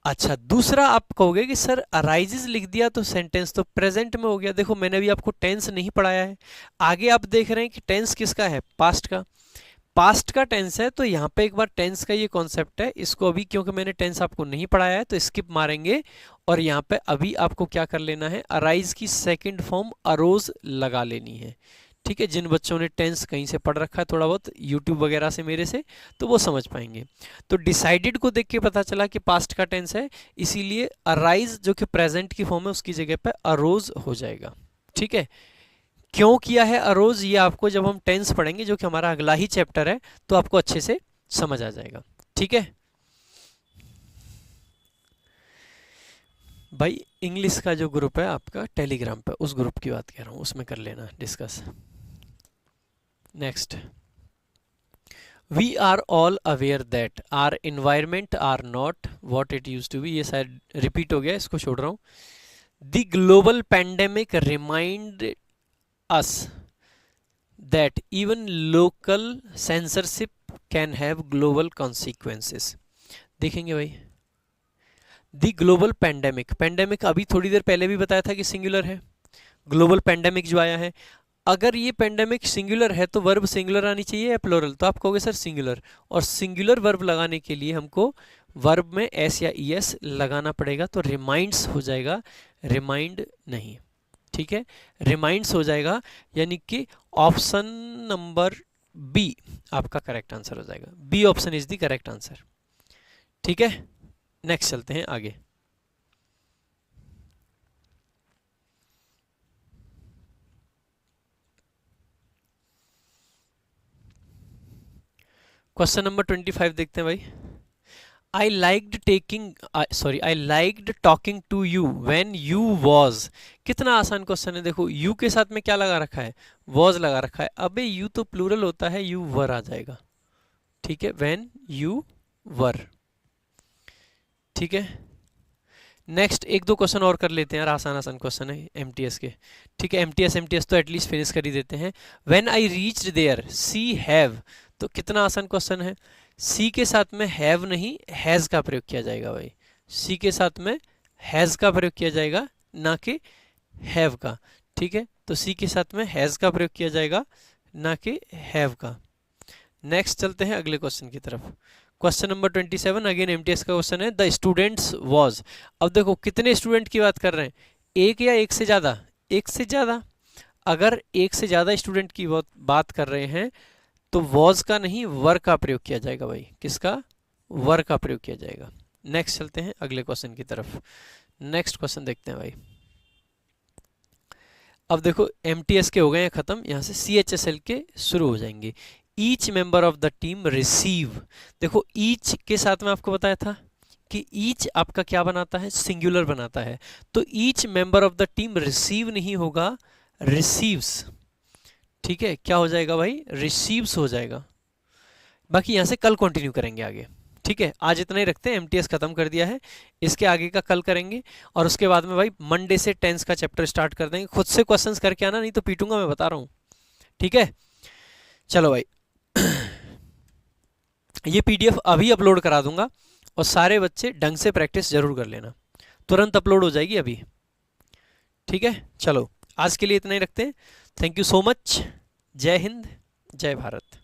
अच्छा दूसरा आप कहोगे कि सर अराइजेज लिख दिया तो सेंटेंस तो प्रेजेंट में हो गया। देखो मैंने अभी आपको टेंस नहीं पढ़ाया है, आगे आप देख रहे हैं कि टेंस किसका है, पास्ट का। पास्ट का टेंस है, तो यहाँ पे एक बार टेंस का ये कॉन्सेप्ट है, इसको अभी क्योंकि मैंने टेंस आपको नहीं पढ़ाया है तो स्किप मारेंगे, और यहाँ पे अभी आपको क्या कर लेना है, अराइज की सेकंड फॉर्म अरोज लगा लेनी है, ठीक है। जिन बच्चों ने टेंस कहीं से पढ़ रखा है थोड़ा बहुत यूट्यूब वगैरह से मेरे से, तो वो समझ पाएंगे। तो डिसाइडेड को देख के पता चला कि पास्ट का टेंस है, इसीलिए अराइज जो कि प्रेजेंट की फॉर्म है उसकी जगह पे अरोज हो जाएगा, ठीक है। क्यों किया है अरोज, ये आपको जब हम टेंस पढ़ेंगे जो कि हमारा अगला ही चैप्टर है तो आपको अच्छे से समझ आ जाएगा, ठीक है भाई। इंग्लिश का जो ग्रुप है आपका टेलीग्राम पे, उस ग्रुप की बात कर रहा हूँ, उसमें कर लेना discuss. Next, we are all aware that our environment are not what it use to be, ये शायद रिपीट हो गया, इसको छोड़ रहा हूँ। The global pandemic remind us that even local censorship can have global consequences। देखेंगे भाई, द ग्लोबल पैंडेमिक, पैंडेमिक अभी थोड़ी देर पहले भी बताया था कि सिंगुलर है। ग्लोबल पैंडेमिक जो आया है, अगर ये पैंडेमिक सिंगुलर है तो वर्ब सिंगुलर आनी चाहिए या प्लूरल, तो आप कहोगे सर सिंगुलर, और सिंगुलर वर्ब लगाने के लिए हमको वर्ब में एस या ई एस लगाना पड़ेगा, तो रिमाइंड्स हो जाएगा, रिमाइंड नहीं, ठीक है, रिमाइंड्स हो जाएगा, यानी कि ऑप्शन नंबर बी आपका करेक्ट आंसर हो जाएगा। B option is the correct answer, ठीक है। नेक्स्ट चलते हैं आगे। क्वेश्चन नंबर 25 देखते हैं भाई। I liked talking to you when you was। कितना आसान क्वेश्चन है, देखो you के साथ में क्या लगा रखा है, was लगा रखा है। अबे you तो प्लूरल होता है, you were आ जाएगा, ठीक है, when you were, ठीक है। नेक्स्ट एक दो क्वेश्चन और कर लेते हैं यार, आसान आसान क्वेश्चन है एमटीएस के, ठीक है। एमटीएस तो एटलीस्ट फिनिश कर ही देते हैं। When I reached there she have, तो कितना आसान क्वेश्चन है। सी के साथ में हैव नहीं हैज़ का प्रयोग किया जाएगा भाई, सी के साथ में हैज़ का प्रयोग किया जाएगा, ना कि हैव का, ठीक है। तो सी के साथ में हैज़ का प्रयोग किया जाएगा, ना कि हैव का। नेक्स्ट चलते हैं अगले क्वेश्चन की तरफ। क्वेश्चन नंबर 27 अगेन एमटीएस का क्वेश्चन है, द स्टूडेंट्स वाज। अब देखो कितने स्टूडेंट की बात कर रहे हैं, एक या एक से ज़्यादा, एक से ज़्यादा। अगर एक से ज़्यादा स्टूडेंट की बात कर रहे हैं तो वॉज का नहीं वर का प्रयोग किया जाएगा भाई, किसका, वर का प्रयोग किया जाएगा। नेक्स्ट चलते हैं अगले क्वेश्चन की तरफ। नेक्स्ट क्वेश्चन देखते हैं भाई। अब देखो एमटीएस के हो गए हैं खत्म, यहाँ से सीएचएसएल के शुरू हो जाएंगे। Each member of the team receive, देखो ईच के साथ में आपको बताया था कि ईच आपका क्या बनाता है, सिंगुलर बनाता है, तो each member of the team receive नहीं होगा, रिसीव्स, ठीक है। क्या हो जाएगा भाई, रिसीव्स हो जाएगा। बाकी यहाँ से कल कंटिन्यू करेंगे आगे, ठीक है। आज इतना ही रखते हैं, एमटीएस खत्म कर दिया है, इसके आगे का कल करेंगे, और उसके बाद में भाई मंडे से टेंस का चैप्टर स्टार्ट कर देंगे। खुद से क्वेश्चंस करके आना, नहीं तो पीटूंगा, मैं बता रहा हूँ, ठीक है। चलो भाई ये पीडीएफ अभी अपलोड करा दूंगा, और सारे बच्चे ढंग से प्रैक्टिस जरूर कर लेना, तुरंत अपलोड हो जाएगी अभी, ठीक है। चलो आज के लिए इतना ही रखते हैं, थैंक यू सो मच, जय हिंद, जय भारत।